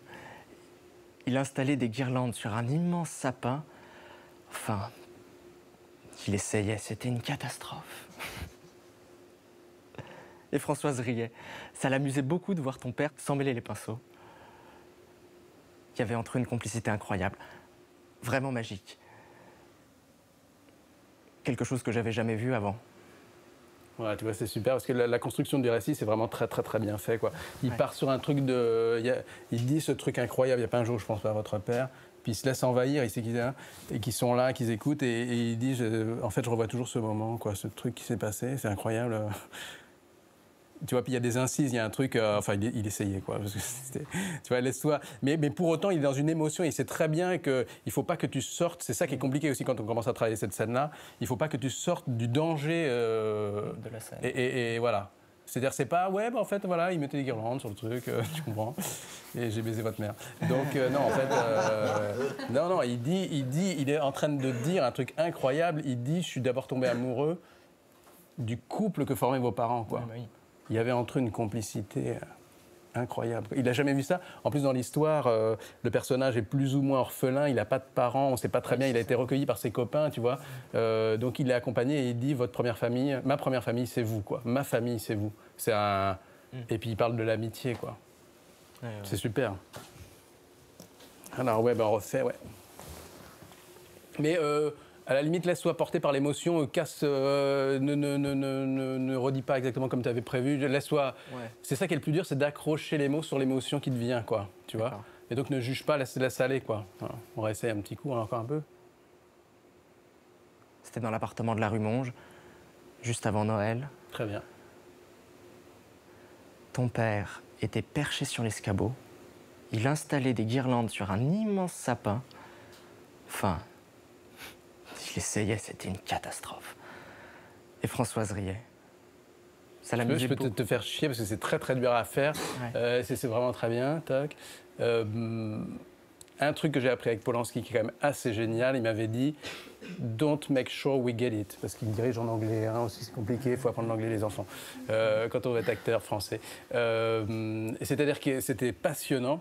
Il installait des guirlandes sur un immense sapin. Enfin, il essayait, c'était une catastrophe. Et Françoise riait. Ça l'amusait beaucoup de voir ton père s'emmêler les pinceaux. Il y avait entre eux une complicité incroyable, vraiment magique. Quelque chose que j'avais jamais vu avant. Ouais, tu vois, c'est super parce que la construction du récit, c'est vraiment très, très, très bien fait, quoi. Il part sur un truc de. Il dit ce truc incroyable. Il n'y a pas un jour où je pense pas à votre père. Puis il se laisse envahir, il sait qu'ils et qu'ils sont là, qu'ils écoutent. Et il dit en fait, je revois toujours ce moment, quoi, ce truc qui s'est passé. C'est incroyable. Tu vois, puis il y a des incises, il y a un truc. Enfin, il essayait, quoi. Parce que tu vois, laisse-toi. Mais pour autant, il est dans une émotion. Il sait très bien qu'il ne faut pas que tu sortes. C'est ça qui est compliqué aussi quand on commence à travailler cette scène-là. Il ne faut pas que tu sortes du danger. De la scène. Et voilà. C'est-à-dire, c'est pas, ouais, bah, en fait, voilà, il mettait des guirlandes sur le truc, tu comprends. Et j'ai baisé votre mère. Donc, non, en fait, non, il est en train de dire un truc incroyable. Il dit, je suis d'abord tombé amoureux du couple que formaient vos parents, quoi. Oui. Il y avait entre eux une complicité incroyable. Il n'a jamais vu ça. En plus, dans l'histoire, le personnage est plus ou moins orphelin, il n'a pas de parents, on ne sait pas très bien, il a été recueilli par ses copains, tu vois. Donc il est accompagné et il dit, votre première famille, ma première famille, c'est vous, quoi. Ma famille, c'est vous. C'est un... Et puis il parle de l'amitié, quoi. Ouais. C'est super. Alors ouais, ben on refait, ouais. Mais à la limite, laisse-toi porter par l'émotion, ne redis pas exactement comme tu avais prévu, laisse-toi... Ouais. C'est ça qui est le plus dur, c'est d'accrocher les mots sur l'émotion qui te vient, quoi, tu vois. D'accord. Et donc ne juge pas, laisse aller, quoi. Voilà. On réessaye un petit coup, encore un peu. C'était dans l'appartement de la rue Monge, juste avant Noël. Très bien. Ton père était perché sur l'escabeau. Il installait des guirlandes sur un immense sapin. Enfin, il essayait, c'était une catastrophe. Et Françoise riait. Ça Je l'amusait peux beaucoup. te faire chier parce que c'est très très dur à faire. Ouais. C'est vraiment très bien. Tac. Un truc que j'ai appris avec Polanski qui est quand même assez génial, il m'avait dit Don't make sure we get it. Parce qu'il dirige en anglais, hein, aussi c'est compliqué, il faut apprendre l'anglais les enfants, quand on veut être acteur français. C'est-à-dire que c'était passionnant.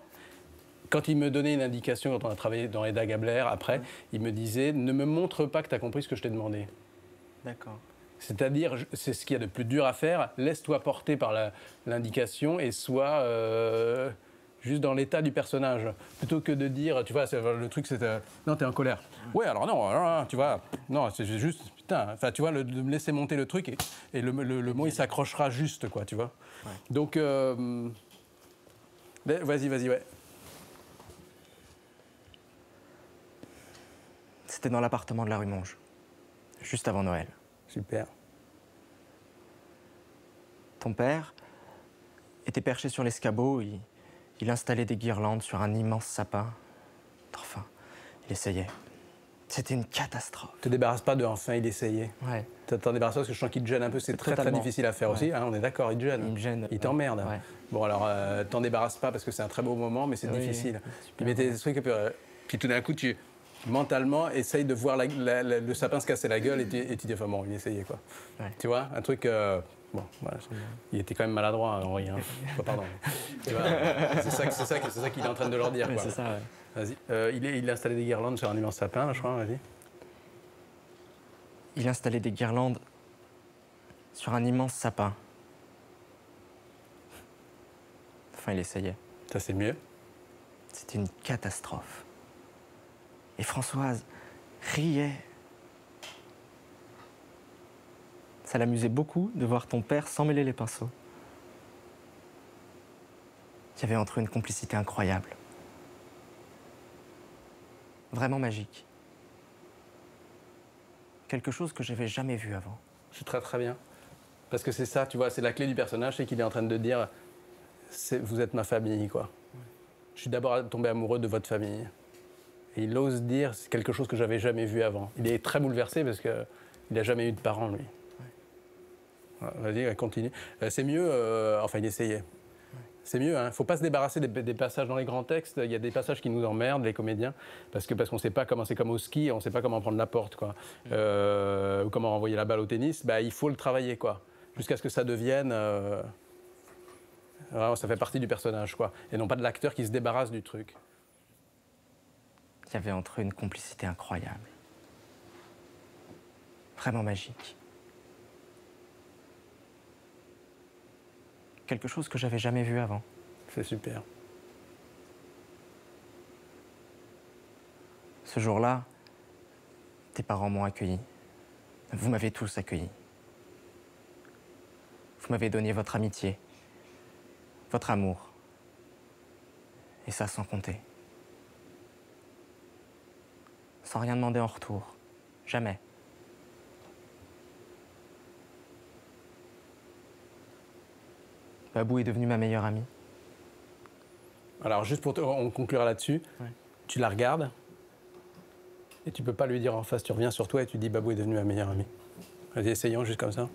Quand il me donnait une indication, quand on a travaillé dans Hedda Gabler, après, il me disait ne me montre pas que tu as compris ce que je t'ai demandé. D'accord. C'est-à-dire, c'est ce qu'il y a de plus dur à faire, laisse-toi porter par l'indication et sois juste dans l'état du personnage. Plutôt que de dire, tu vois, le truc c'est non, t'es en colère. Ouais, alors non, tu vois, non, c'est juste, putain, enfin, tu vois, de me laisser monter le truc et le mot il s'accrochera juste, quoi, tu vois. Ouais. Donc, vas-y, ouais. C'était dans l'appartement de la rue Monge, juste avant Noël. Super. Ton père était perché sur l'escabeau, il installait des guirlandes sur un immense sapin. Enfin, il essayait. C'était une catastrophe. Te débarrasse pas de enfin, il essayait. Ouais. T'en débarrasses pas parce que je sens qu'il te gêne un peu, c'est très Totalement. difficile à faire aussi, hein, on est d'accord, il te gêne. Il me gêne. Il t'emmerde. Ouais. Bon alors, t'en débarrasses pas parce que c'est un très beau moment, mais c'est Oui, difficile. super. Puis mettez des trucs, puis tout d'un coup, tu mentalement essayes de voir le sapin se casser la gueule et tu dis, enfin bon, il essayait quoi. Ouais. Tu vois, un truc... bon, voilà. Il était quand même maladroit, Henri. Hein. Pardon. Tu vois, c'est ça qu'il est en train de leur dire. Ouais, Quoi. c'est ça, ouais. Vas-y. Il a installé des guirlandes sur un immense sapin, là, je crois, vas-y. Il installait des guirlandes sur un immense sapin. Enfin, il essayait. Ça, c'est mieux. C'était une catastrophe. Et Françoise riait. Ça l'amusait beaucoup de voir ton père s'emmêler les pinceaux. Il y avait entre eux une complicité incroyable. Vraiment magique. Quelque chose que j'avais jamais vu avant. C'est très très bien. Parce que c'est ça, tu vois, c'est la clé du personnage, c'est qu'il est en train de dire vous êtes ma famille, quoi. Je suis d'abord tombé amoureux de votre famille. Et il ose dire c'est quelque chose que j'avais jamais vu avant. Il est très bouleversé parce qu'il n'a jamais eu de parents, lui. Ouais. Vas-y, continue. C'est mieux, enfin, il essayait. C'est mieux, hein. Faut pas se débarrasser des passages dans les grands textes. Il y a des passages qui nous emmerdent, les comédiens, parce qu'on ne sait pas comment c'est comme au ski, on ne sait pas comment prendre la porte, quoi. Ou comment envoyer la balle au tennis. Bah, il faut le travailler, quoi, jusqu'à ce que ça devienne. Vraiment, ça fait partie du personnage, quoi, et non pas de l'acteur qui se débarrasse du truc. Il y avait entre eux une complicité incroyable. Vraiment magique. Quelque chose que j'avais jamais vu avant. C'est super. Ce jour-là, tes parents m'ont accueilli. Vous m'avez tous accueilli. Vous m'avez donné votre amitié, votre amour. Et ça sans compter. Sans rien demander en retour. Jamais. Babou est devenue ma meilleure amie. Alors, juste on conclura là-dessus, Ouais. tu la regardes et tu peux pas lui dire en face, tu reviens sur toi et tu dis Babou est devenue ma meilleure amie. Vas-y, essayons juste comme ça.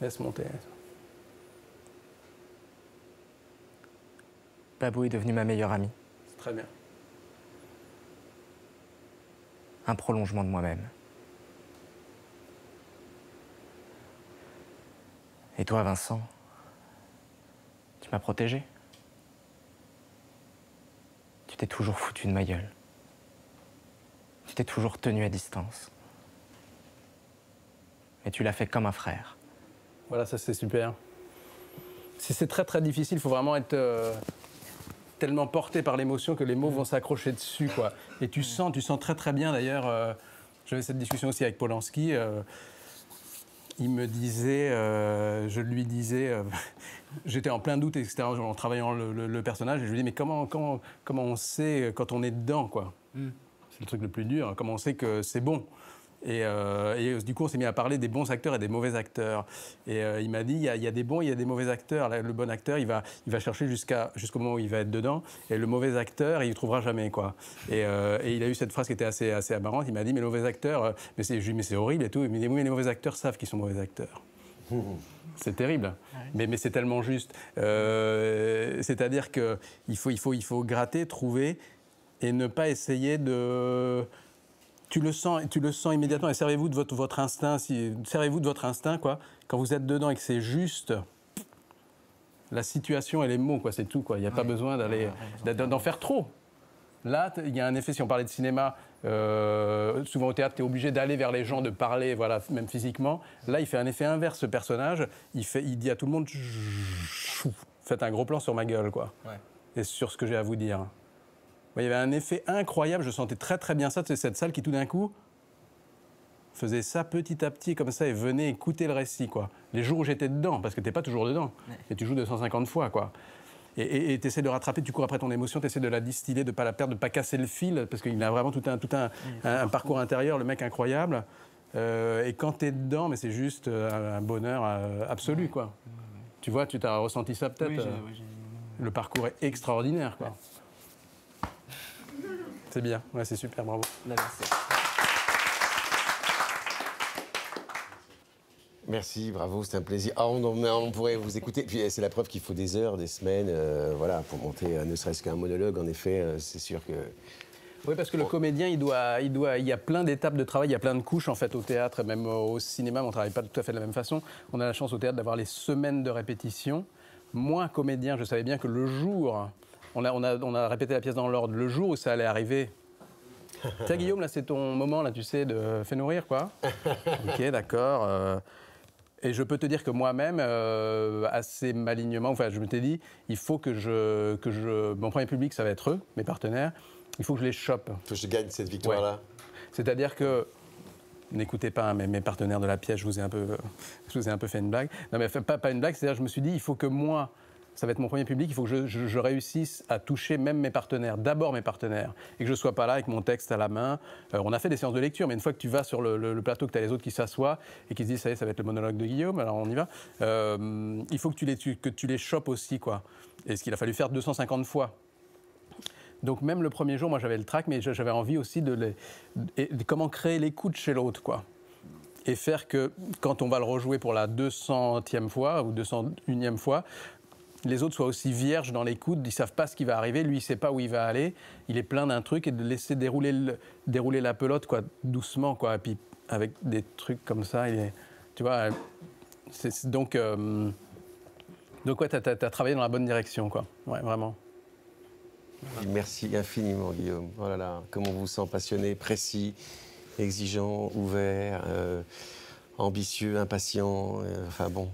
Laisse monter. Babou est devenue ma meilleure amie. C'est très bien. Un prolongement de moi-même. Et toi, Vincent, tu m'as protégé. Tu t'es toujours foutu de ma gueule. Tu t'es toujours tenu à distance. Et tu l'as fait comme un frère. Voilà, ça c'est super. C'est très très difficile, il faut vraiment être tellement porté par l'émotion que les mots vont s'accrocher dessus, quoi. Et tu sens très très bien d'ailleurs, j'avais cette discussion aussi avec Polanski, il me disait, je lui disais, j'étais en plein doute, etc., en travaillant le personnage, et je lui dis, mais comment on sait quand on est dedans, quoi. C'est le truc le plus dur, comment on sait que c'est bon. Et du coup, on s'est mis à parler des bons acteurs et des mauvais acteurs. Et il m'a dit, il y a des bons, il y a des mauvais acteurs. Le bon acteur, il va chercher jusqu'au moment où il va être dedans. Et le mauvais acteur, il ne trouvera jamais, quoi. Et il a eu cette phrase qui était assez aberrante. Il m'a dit, mais le mauvais acteur, mais c'est horrible et tout. Il m'a dit, oui, mais les mauvais acteurs savent qu'ils sont mauvais acteurs. C'est terrible, mais c'est tellement juste. C'est-à-dire qu'il faut gratter, trouver et ne pas essayer de... Tu le sens immédiatement et servez-vous de votre instinct, servez-vous de votre instinct, quoi. Quand vous êtes dedans et que c'est juste, la situation et les mots, quoi, c'est tout, quoi. Il n'y a pas besoin d'en faire trop. Là, il y a un effet, si on parlait de cinéma, souvent au théâtre, tu es obligé d'aller vers les gens, de parler, voilà, même physiquement. Là, il fait un effet inverse, ce personnage. Il dit à tout le monde, faites un gros plan sur ma gueule, quoi. Ouais. Et sur ce que j'ai à vous dire. Il y avait un effet incroyable, je sentais très très bien ça, c'est cette salle qui tout d'un coup faisait ça petit à petit comme ça et venait écouter le récit, quoi. Les jours où j'étais dedans, parce que t'es pas toujours dedans, et tu joues 250 fois, quoi. Et t'essaies de rattraper, tu cours après ton émotion, t'essaies de la distiller, de pas la perdre, de pas casser le fil, parce qu'il a vraiment tout un parcours intérieur, le mec incroyable. Et quand t'es dedans, mais c'est juste un bonheur absolu, quoi. Tu vois, tu t'as ressenti ça peut-être. Le parcours est extraordinaire, quoi. C'est bien, ouais, c'est super, bravo. Merci. Merci, bravo, c'était un plaisir. Ah, on pourrait vous écouter. Puis c'est la preuve qu'il faut des heures, des semaines, voilà, pour monter ne serait-ce qu'un monologue. En effet, c'est sûr que... Oui, parce que le comédien, il y a plein d'étapes de travail, il y a plein de couches en fait au théâtre, même au cinéma, on ne travaille pas tout à fait de la même façon. On a la chance au théâtre d'avoir les semaines de répétition. Moi, comédien, je savais bien que le jour... On a répété la pièce dans l'ordre. Le jour où ça allait arriver, tiens Guillaume, là c'est ton moment, là tu sais, de fais nourrir quoi. Ok, d'accord. Et je peux te dire que moi-même, assez malignement, enfin je me t'ai dit, il faut que mon premier public, ça va être eux, mes partenaires. Il faut que je les chope. Il faut que je gagne cette victoire-là. Ouais. C'est-à-dire que n'écoutez pas mes partenaires de la pièce, je vous ai un peu fait une blague. Non mais pas une blague, c'est-à-dire je me suis dit, il faut que moi. Ça va être mon premier public, il faut que je réussisse à toucher même mes partenaires, d'abord mes partenaires, et que je ne sois pas là avec mon texte à la main. On a fait des séances de lecture, mais une fois que tu vas sur le plateau, que tu as les autres qui s'assoient et qui se disent, ça y est, ça va être le monologue de Guillaume, alors on y va, il faut que tu les chopes aussi, quoi. Et ce qu'il a fallu faire 250 fois. Donc même le premier jour, moi j'avais le trac, mais j'avais envie aussi de comment créer l'écoute chez l'autre, quoi. Et faire que quand on va le rejouer pour la 200e fois ou 201e fois, les autres soient aussi vierges dans l'écoute, ils ne savent pas ce qui va arriver, lui il ne sait pas où il va aller, il est plein d'un truc et de laisser dérouler la pelote quoi, doucement, quoi, et puis avec des trucs comme ça, tu vois, donc ouais, tu as travaillé dans la bonne direction, quoi, ouais, vraiment. Merci infiniment Guillaume, oh là là, comme on vous sent passionné, précis, exigeant, ouvert, ambitieux, impatient. Enfin bon,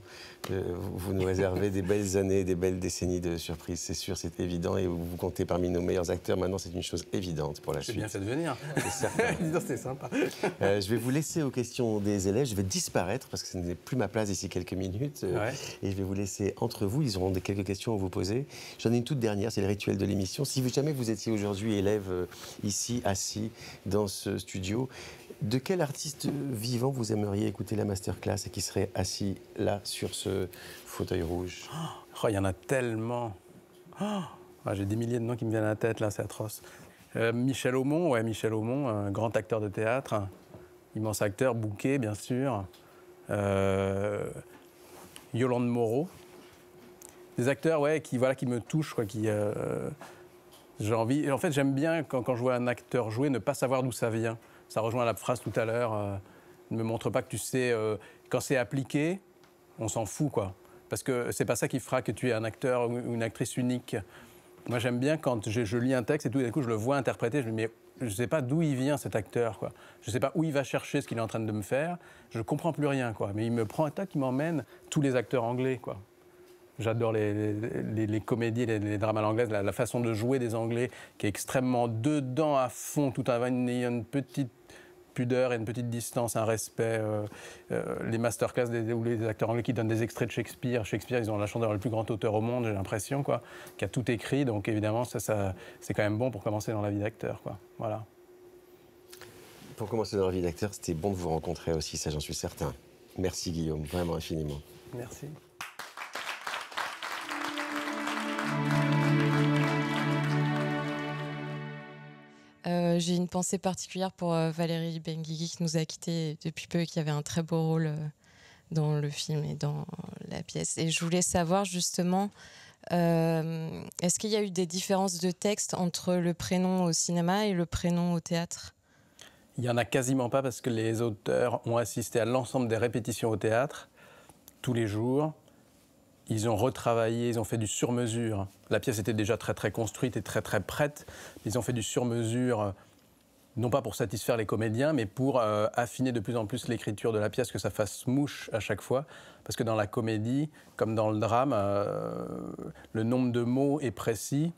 vous nous réservez des belles années, des belles décennies de surprises, c'est sûr, c'est évident. Et vous comptez parmi nos meilleurs acteurs. Maintenant, c'est une chose évidente pour la suite. C'est bien fait de venir. C'est certain. C'est sympa. Je vais vous laisser aux questions des élèves. Je vais disparaître parce que ce n'est plus ma place d'ici quelques minutes. Ouais. Et je vais vous laisser entre vous. Ils auront quelques questions à vous poser. J'en ai une toute dernière, c'est le rituel de l'émission. Si jamais vous étiez aujourd'hui élève ici, assis dans ce studio, de quel artiste vivant vous aimeriez écouter la masterclass et qui serait assis là sur ce fauteuil rouge? Oh, il y en a tellement. Oh, j'ai des milliers de noms qui me viennent à la tête, là, c'est atroce. Michel Aumont, un grand acteur de théâtre, immense acteur, Bouquet, bien sûr. Yolande Moreau. Des acteurs, qui me touchent, quoi, j'ai envie. En fait, j'aime bien quand je vois un acteur jouer, ne pas savoir d'où ça vient. Ça rejoint la phrase tout à l'heure. Ne me montre pas que tu sais. Quand c'est appliqué, on s'en fout, quoi. Parce que c'est pas ça qui fera que tu es un acteur ou une actrice unique. Moi, j'aime bien quand je lis un texte et tout d'un coup, je le vois interpréter. Je me dis, mais je sais pas d'où il vient cet acteur, quoi. Je sais pas où il va chercher ce qu'il est en train de me faire. Je comprends plus rien, quoi. Mais il me prend un tas qui m'emmène. Tous les acteurs anglais, quoi. J'adore les comédies, les drames à l'anglaise, la façon de jouer des Anglais qui est extrêmement dedans à fond, tout en ayant une petite pudeur et une petite distance, un respect. Les masterclass ou les acteurs anglais qui donnent des extraits de Shakespeare. Shakespeare, ils ont la chance d'avoir le plus grand auteur au monde, j'ai l'impression, quoi, qui a tout écrit. Donc évidemment, ça c'est quand même bon pour commencer dans la vie d'acteur, quoi. Voilà. Pour commencer dans la vie d'acteur, c'était bon de vous rencontrer aussi, ça j'en suis certain. Merci Guillaume, vraiment infiniment. Merci. J'ai une pensée particulière pour Valérie Benguigui qui nous a quittés depuis peu et qui avait un très beau rôle dans le film et dans la pièce. Et je voulais savoir justement, est-ce qu'il y a eu des différences de texte entre le prénom au cinéma et le prénom au théâtre ? Il n'y en a quasiment pas parce que les auteurs ont assisté à l'ensemble des répétitions au théâtre tous les jours. Ils ont retravaillé, ils ont fait du sur-mesure. La pièce était déjà très très construite et très très prête. Ils ont fait du sur-mesure, non pas pour satisfaire les comédiens, mais pour affiner de plus en plus l'écriture de la pièce, que ça fasse mouche à chaque fois. Parce que dans la comédie, comme dans le drame, le nombre de mots est précis.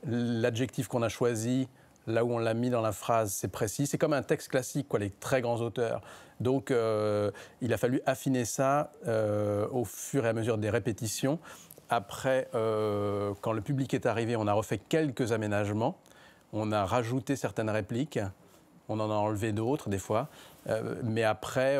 L'adjectif qu'on a choisi, là où on l'a mis dans la phrase, c'est précis. C'est comme un texte classique, quoi, les très grands auteurs. Donc, il a fallu affiner ça au fur et à mesure des répétitions. Après, quand le public est arrivé, on a refait quelques aménagements. On a rajouté certaines répliques. On en a enlevé d'autres, des fois. Mais après,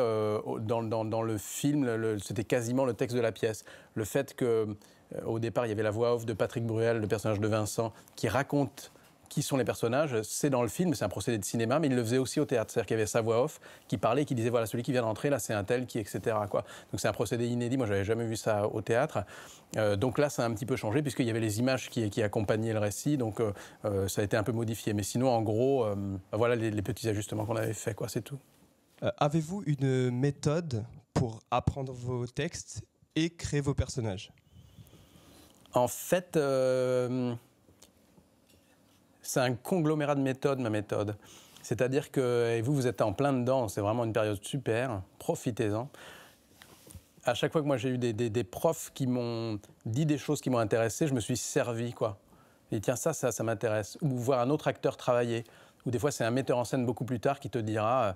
dans le film, c'était quasiment le texte de la pièce. Le fait qu'au départ, il y avait la voix off de Patrick Bruel, le personnage de Vincent, qui raconte qui sont les personnages, c'est dans le film, c'est un procédé de cinéma, mais il le faisait aussi au théâtre. C'est-à-dire qu'il y avait sa voix off qui parlait, qui disait, voilà, celui qui vient d'entrer, là, c'est un tel qui, etc., quoi. Donc c'est un procédé inédit, moi, je n'avais jamais vu ça au théâtre. Donc là, ça a un petit peu changé, puisqu'il y avait les images qui accompagnaient le récit, donc ça a été un peu modifié. Mais sinon, en gros, voilà les petits ajustements qu'on avait faits, quoi, c'est tout. Avez-vous une méthode pour apprendre vos textes et créer vos personnages ? En fait... c'est un conglomérat de méthodes, ma méthode. C'est-à-dire que, et vous êtes en plein dedans, c'est vraiment une période super, profitez-en. À chaque fois que moi j'ai eu des profs qui m'ont dit des choses qui m'ont intéressé, je me suis servi, quoi. Et tiens, ça m'intéresse. Ou voir un autre acteur travailler. Ou des fois, c'est un metteur en scène beaucoup plus tard qui te dira,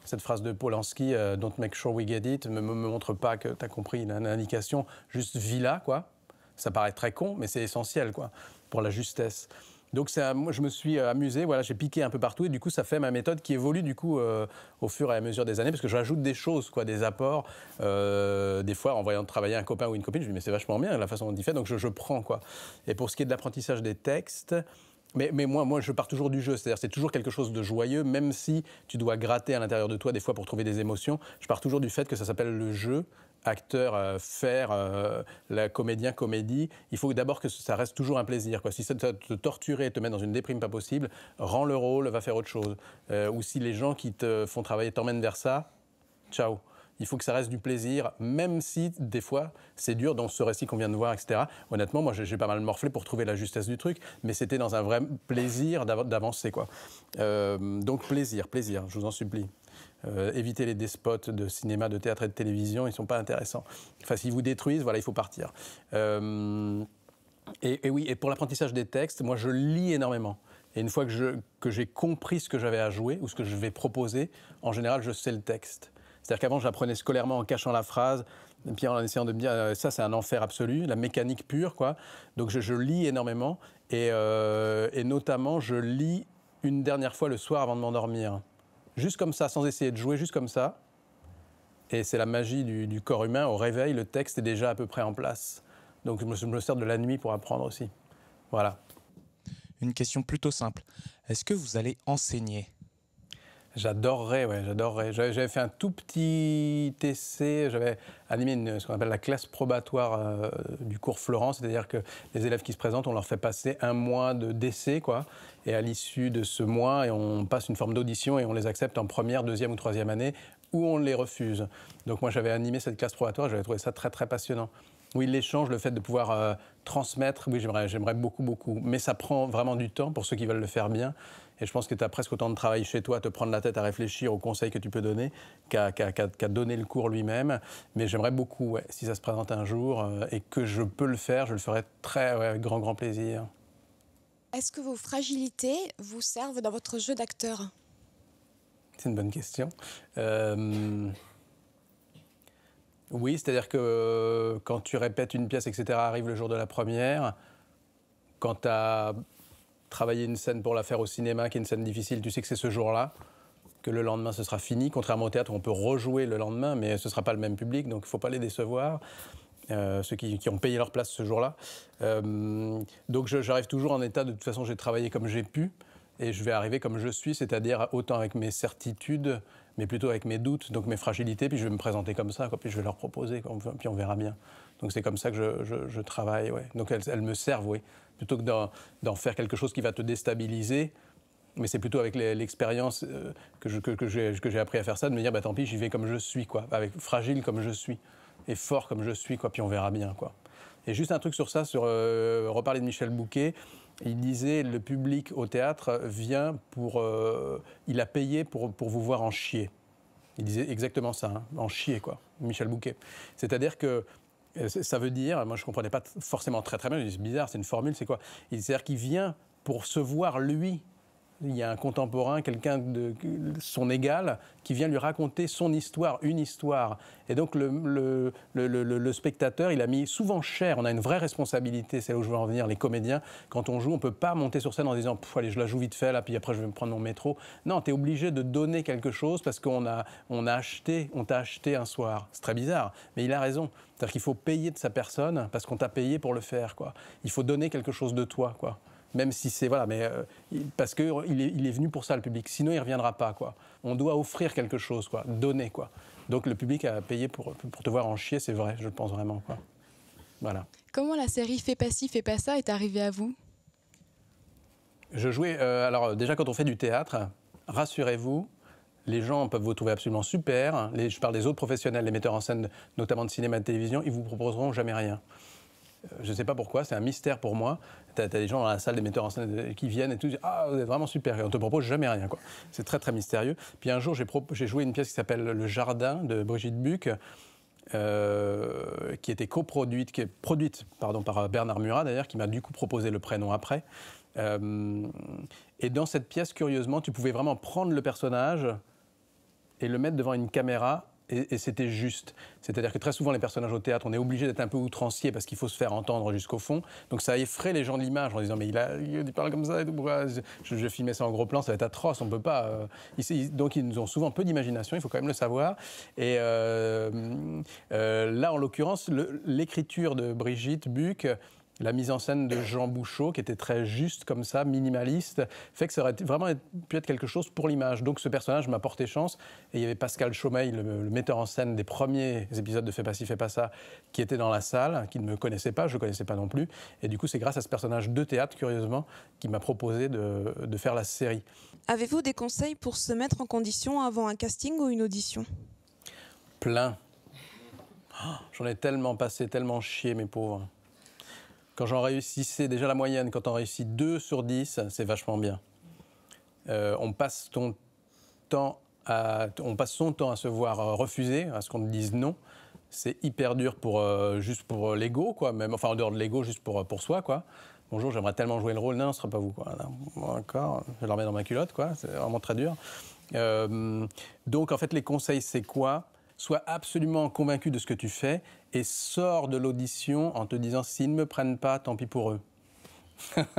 cette phrase de Polanski, « Don't make sure we get it », me montre pas que tu as compris l'indication, juste vis-la, quoi. Ça paraît très con, mais c'est essentiel, quoi, pour la justesse. Donc moi, je me suis amusé, voilà, j'ai piqué un peu partout et du coup, ça fait ma méthode qui évolue du coup au fur et à mesure des années parce que j'ajoute des choses, quoi, des apports. Des fois, en voyant travailler un copain ou une copine, je me dis mais c'est vachement bien la façon dont il fait, donc je prends, quoi. Et pour ce qui est de l'apprentissage des textes, mais moi, je pars toujours du jeu, c'est-à-dire c'est toujours quelque chose de joyeux, même si tu dois gratter à l'intérieur de toi des fois pour trouver des émotions. Je pars toujours du fait que ça s'appelle le jeu. Acteur, faire, la comédie, il faut d'abord que ça reste toujours un plaisir, quoi. Si ça te torturer et te met dans une déprime pas possible, rends le rôle, va faire autre chose. Ou si les gens qui te font travailler t'emmènent vers ça, ciao. Il faut que ça reste du plaisir, même si, des fois, c'est dur dans ce récit qu'on vient de voir, etc. Honnêtement, moi, j'ai pas mal morflé pour trouver la justesse du truc, mais c'était dans un vrai plaisir d'avancer, quoi. Donc, plaisir, je vous en supplie. évitez les despotes de cinéma, de théâtre et de télévision, ils ne sont pas intéressants. Enfin, s'ils vous détruisent, voilà, il faut partir. Et oui, et pour l'apprentissage des textes, moi je lis énormément. Et une fois que j'ai compris ce que j'avais à jouer ou ce que je vais proposer, en général, je sais le texte. C'est-à-dire qu'avant, j'apprenais scolairement en cachant la phrase, et puis en essayant de me dire ça, c'est un enfer absolu, la mécanique pure, quoi. Donc je lis énormément, et notamment, je lis une dernière fois le soir avant de m'endormir. Juste comme ça, sans essayer de jouer, juste comme ça. Et c'est la magie du corps humain. Au réveil, le texte est déjà à peu près en place. Donc je me sers de la nuit pour apprendre aussi. Voilà. Une question plutôt simple. Est-ce que vous allez enseigner ? J'adorerais, ouais, j'adorerais. J'avais fait un tout petit essai, j'avais animé ce qu'on appelle la classe probatoire du cours Florent, c'est-à-dire que les élèves qui se présentent, on leur fait passer un mois d'essai, quoi. Et à l'issue de ce mois, on passe une forme d'audition et on les accepte en première, deuxième ou troisième année, ou on les refuse. Donc moi, j'avais animé cette classe probatoire, j'avais trouvé ça très, très passionnant. Oui, l'échange, le fait de pouvoir transmettre, oui, j'aimerais beaucoup, beaucoup. Mais ça prend vraiment du temps pour ceux qui veulent le faire bien. Et je pense que tu as presque autant de travail chez toi à te prendre la tête à réfléchir aux conseils que tu peux donner qu'à donner le cours lui-même. Mais j'aimerais beaucoup, ouais, si ça se présente un jour et que je peux le faire, je le ferai avec grand, grand plaisir. Est-ce que vos fragilités vous servent dans votre jeu d'acteur ? C'est une bonne question. Oui, c'est-à-dire que quand tu répètes une pièce, etc., arrive le jour de la première, quand tu as travaillé une scène pour la faire au cinéma, qui est une scène difficile, tu sais que c'est ce jour-là, que le lendemain ce sera fini, contrairement au théâtre où on peut rejouer le lendemain, mais ce ne sera pas le même public, donc il ne faut pas les décevoir, ceux qui ont payé leur place ce jour-là. Donc j'arrive toujours en état, de toute façon j'ai travaillé comme j'ai pu, et je vais arriver comme je suis, c'est-à-dire autant avec mes certitudes, mais plutôt avec mes doutes, donc mes fragilités, puis je vais me présenter comme ça, quoi, puis je vais leur proposer, quoi, puis on verra bien. Donc c'est comme ça que je travaille, ouais. Donc elles me servent, oui. Plutôt que d'en faire quelque chose qui va te déstabiliser, mais c'est plutôt avec l'expérience que j'ai appris à faire ça, de me dire, bah tant pis, j'y vais comme je suis, quoi, avec fragile comme je suis, et fort comme je suis, quoi, puis on verra bien, quoi. Et juste un truc sur ça, sur reparler de Michel Bouquet. Il disait, le public au théâtre vient il a payé pour vous voir en chier. Il disait exactement ça, hein, en chier, quoi, Michel Bouquet. C'est-à-dire que ça veut dire, moi je ne comprenais pas forcément très très bien, je dis, c'est bizarre, c'est une formule, c'est quoi ? C'est-à-dire qu'il vient pour se voir lui. Il y a un contemporain, quelqu'un de son égal, qui vient lui raconter son histoire, une histoire. Et donc le spectateur, il a mis souvent cher, on a une vraie responsabilité, c'est là où je veux en venir, les comédiens, quand on joue, on ne peut pas monter sur scène en disant « allez, je la joue vite fait, là, puis après je vais me prendre mon métro ». Non, tu es obligé de donner quelque chose parce qu'on t'a acheté un soir. C'est très bizarre, mais il a raison. C'est-à-dire qu'il faut payer de sa personne parce qu'on t'a payé pour le faire, quoi. Il faut donner quelque chose de toi, quoi. Même si c'est, voilà, mais parce qu'il est venu pour ça, le public. Sinon, il ne reviendra pas, quoi. On doit offrir quelque chose, quoi, donner, quoi. Donc, le public a payé pour te voir en chier, c'est vrai, je le pense vraiment, quoi. Voilà. Comment la série Fais pas ci, fais pas ça est arrivée à vous ? Je jouais, alors déjà, quand on fait du théâtre, rassurez-vous, les gens peuvent vous trouver absolument super. Je parle des autres professionnels, les metteurs en scène, notamment de cinéma et de télévision, ils vous proposeront jamais rien. Je ne sais pas pourquoi, c'est un mystère pour moi. Tu as des gens dans la salle, des metteurs en scène qui viennent et tout, ah, vous êtes vraiment super, et on ne te propose jamais rien, quoi. C'est très très mystérieux. Puis un jour, j'ai joué une pièce qui s'appelle Le Jardin de Brigitte Buck, qui était produite par Bernard Murat d'ailleurs, qui m'a du coup proposé le prénom après. Et dans cette pièce, curieusement, tu pouvais vraiment prendre le personnage et le mettre devant une caméra. Et c'était juste. C'est-à-dire que très souvent, les personnages au théâtre, on est obligé d'être un peu outrancier parce qu'il faut se faire entendre jusqu'au fond. Donc ça effraie les gens de l'image en disant « mais il parle comme ça et tout, pourquoi je filmais ça en gros plan, ça va être atroce, on ne peut pas... » Donc ils ont souvent peu d'imagination, il faut quand même le savoir. Et là, en l'occurrence, l'écriture de Brigitte Buck, la mise en scène de Jean Bouchot, qui était très juste comme ça, minimaliste, fait que ça aurait vraiment pu être quelque chose pour l'image. Donc ce personnage m'a porté chance. Et il y avait Pascal Chaumeil, le metteur en scène des premiers épisodes de Fais pas ci, fais pas ça, qui était dans la salle, qui ne me connaissait pas, je ne connaissais pas non plus. Et du coup, c'est grâce à ce personnage de théâtre, curieusement, qui m'a proposé de faire la série. Avez-vous des conseils pour se mettre en condition avant un casting ou une audition ? Plein. Oh, j'en ai tellement passé, tellement chié, mes pauvres. Quand j'en réussissais, déjà la moyenne, quand on réussit 2 sur 10, c'est vachement bien. On passe ton temps on passe son temps à se voir refuser, à ce qu'on te dise non. C'est hyper dur juste pour l'ego, quoi. Même, enfin, en dehors de l'ego, juste pour soi, quoi. Bonjour, j'aimerais tellement jouer le rôle. Non, ce ne sera pas vous, quoi. Bon, d'accord, je le remets dans ma culotte, quoi. C'est vraiment très dur. Donc, en fait, les conseils, c'est quoi? Sois absolument convaincu de ce que tu fais et sors de l'audition en te disant, s'ils ne me prennent pas, tant pis pour eux.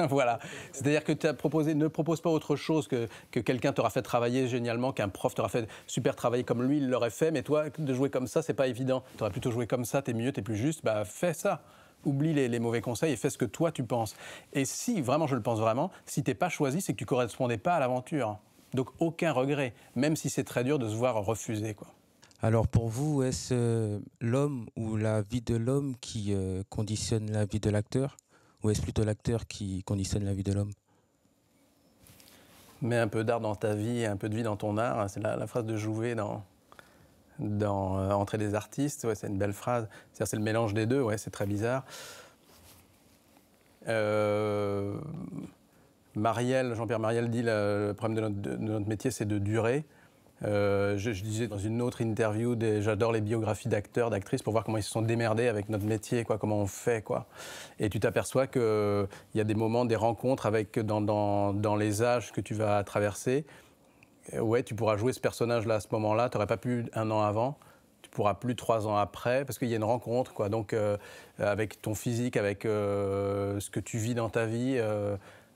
Voilà. C'est-à-dire que ne propose pas autre chose que quelqu'un t'aura fait travailler génialement, qu'un prof t'aura fait super travailler comme lui, il l'aurait fait, mais toi, de jouer comme ça, c'est pas évident. Tu aurais plutôt joué comme ça, t'es mieux, t'es plus juste, bah fais ça. Oublie les mauvais conseils et fais ce que toi tu penses. Et si, vraiment, je le pense vraiment, si t'es pas choisi, c'est que tu correspondais pas à l'aventure. Donc aucun regret, même si c'est très dur de se voir refuser, quoi. Alors pour vous, est-ce l'homme ou la vie de l'homme qui conditionne la vie de l'acteur? Ou est-ce plutôt l'acteur qui conditionne la vie de l'homme? Mets un peu d'art dans ta vie, un peu de vie dans ton art. C'est la phrase de Jouvet dans Entrée des artistes. Ouais, c'est une belle phrase. C'est le mélange des deux, ouais, c'est très bizarre. Jean-Pierre Mariel dit le problème de notre métier, c'est de durer. Je disais dans une autre interview, j'adore les biographies d'acteurs, d'actrices pour voir comment ils se sont démerdés avec notre métier, quoi, comment on fait, quoi. Et tu t'aperçois qu'il y a des moments, des rencontres dans les âges que tu vas traverser. Ouais, tu pourras jouer ce personnage-là à ce moment-là, tu n'aurais pas pu 1 an avant, tu pourras plus 3 ans après, parce qu'il y a une rencontre, quoi. Donc avec ton physique, avec ce que tu vis dans ta vie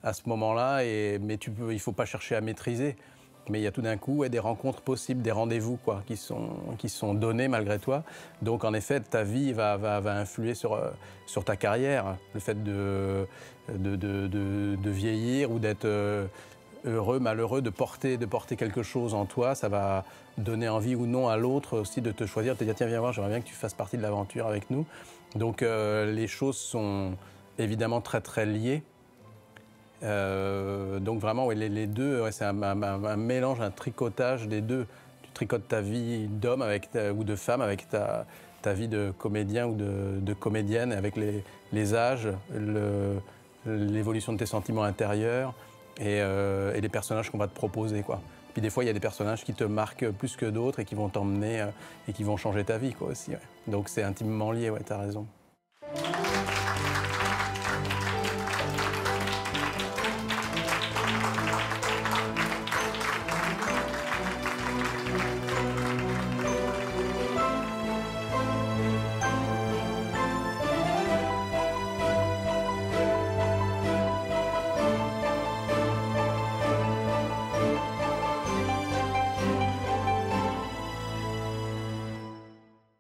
à ce moment-là, mais il ne faut pas chercher à maîtriser. Mais il y a tout d'un coup des rencontres possibles, des rendez-vous, quoi, qui sont donnés malgré toi. Donc en effet, ta vie va influer sur ta carrière. Le fait de vieillir ou d'être heureux, malheureux, de porter quelque chose en toi, ça va donner envie ou non à l'autre aussi de te choisir, de te dire tiens, viens voir, j'aimerais bien que tu fasses partie de l'aventure avec nous. Donc les choses sont évidemment très très liées. Donc vraiment, ouais, les deux, ouais, c'est un mélange, un tricotage des deux. Tu tricotes ta vie d'homme ou de femme avec ta vie de comédien ou de comédienne, avec les âges, l'évolution de tes sentiments intérieurs et les personnages qu'on va te proposer, quoi. Puis des fois, il y a des personnages qui te marquent plus que d'autres et qui vont t'emmener et qui vont changer ta vie, quoi, aussi. Ouais. Donc c'est intimement lié, ouais, t'as raison.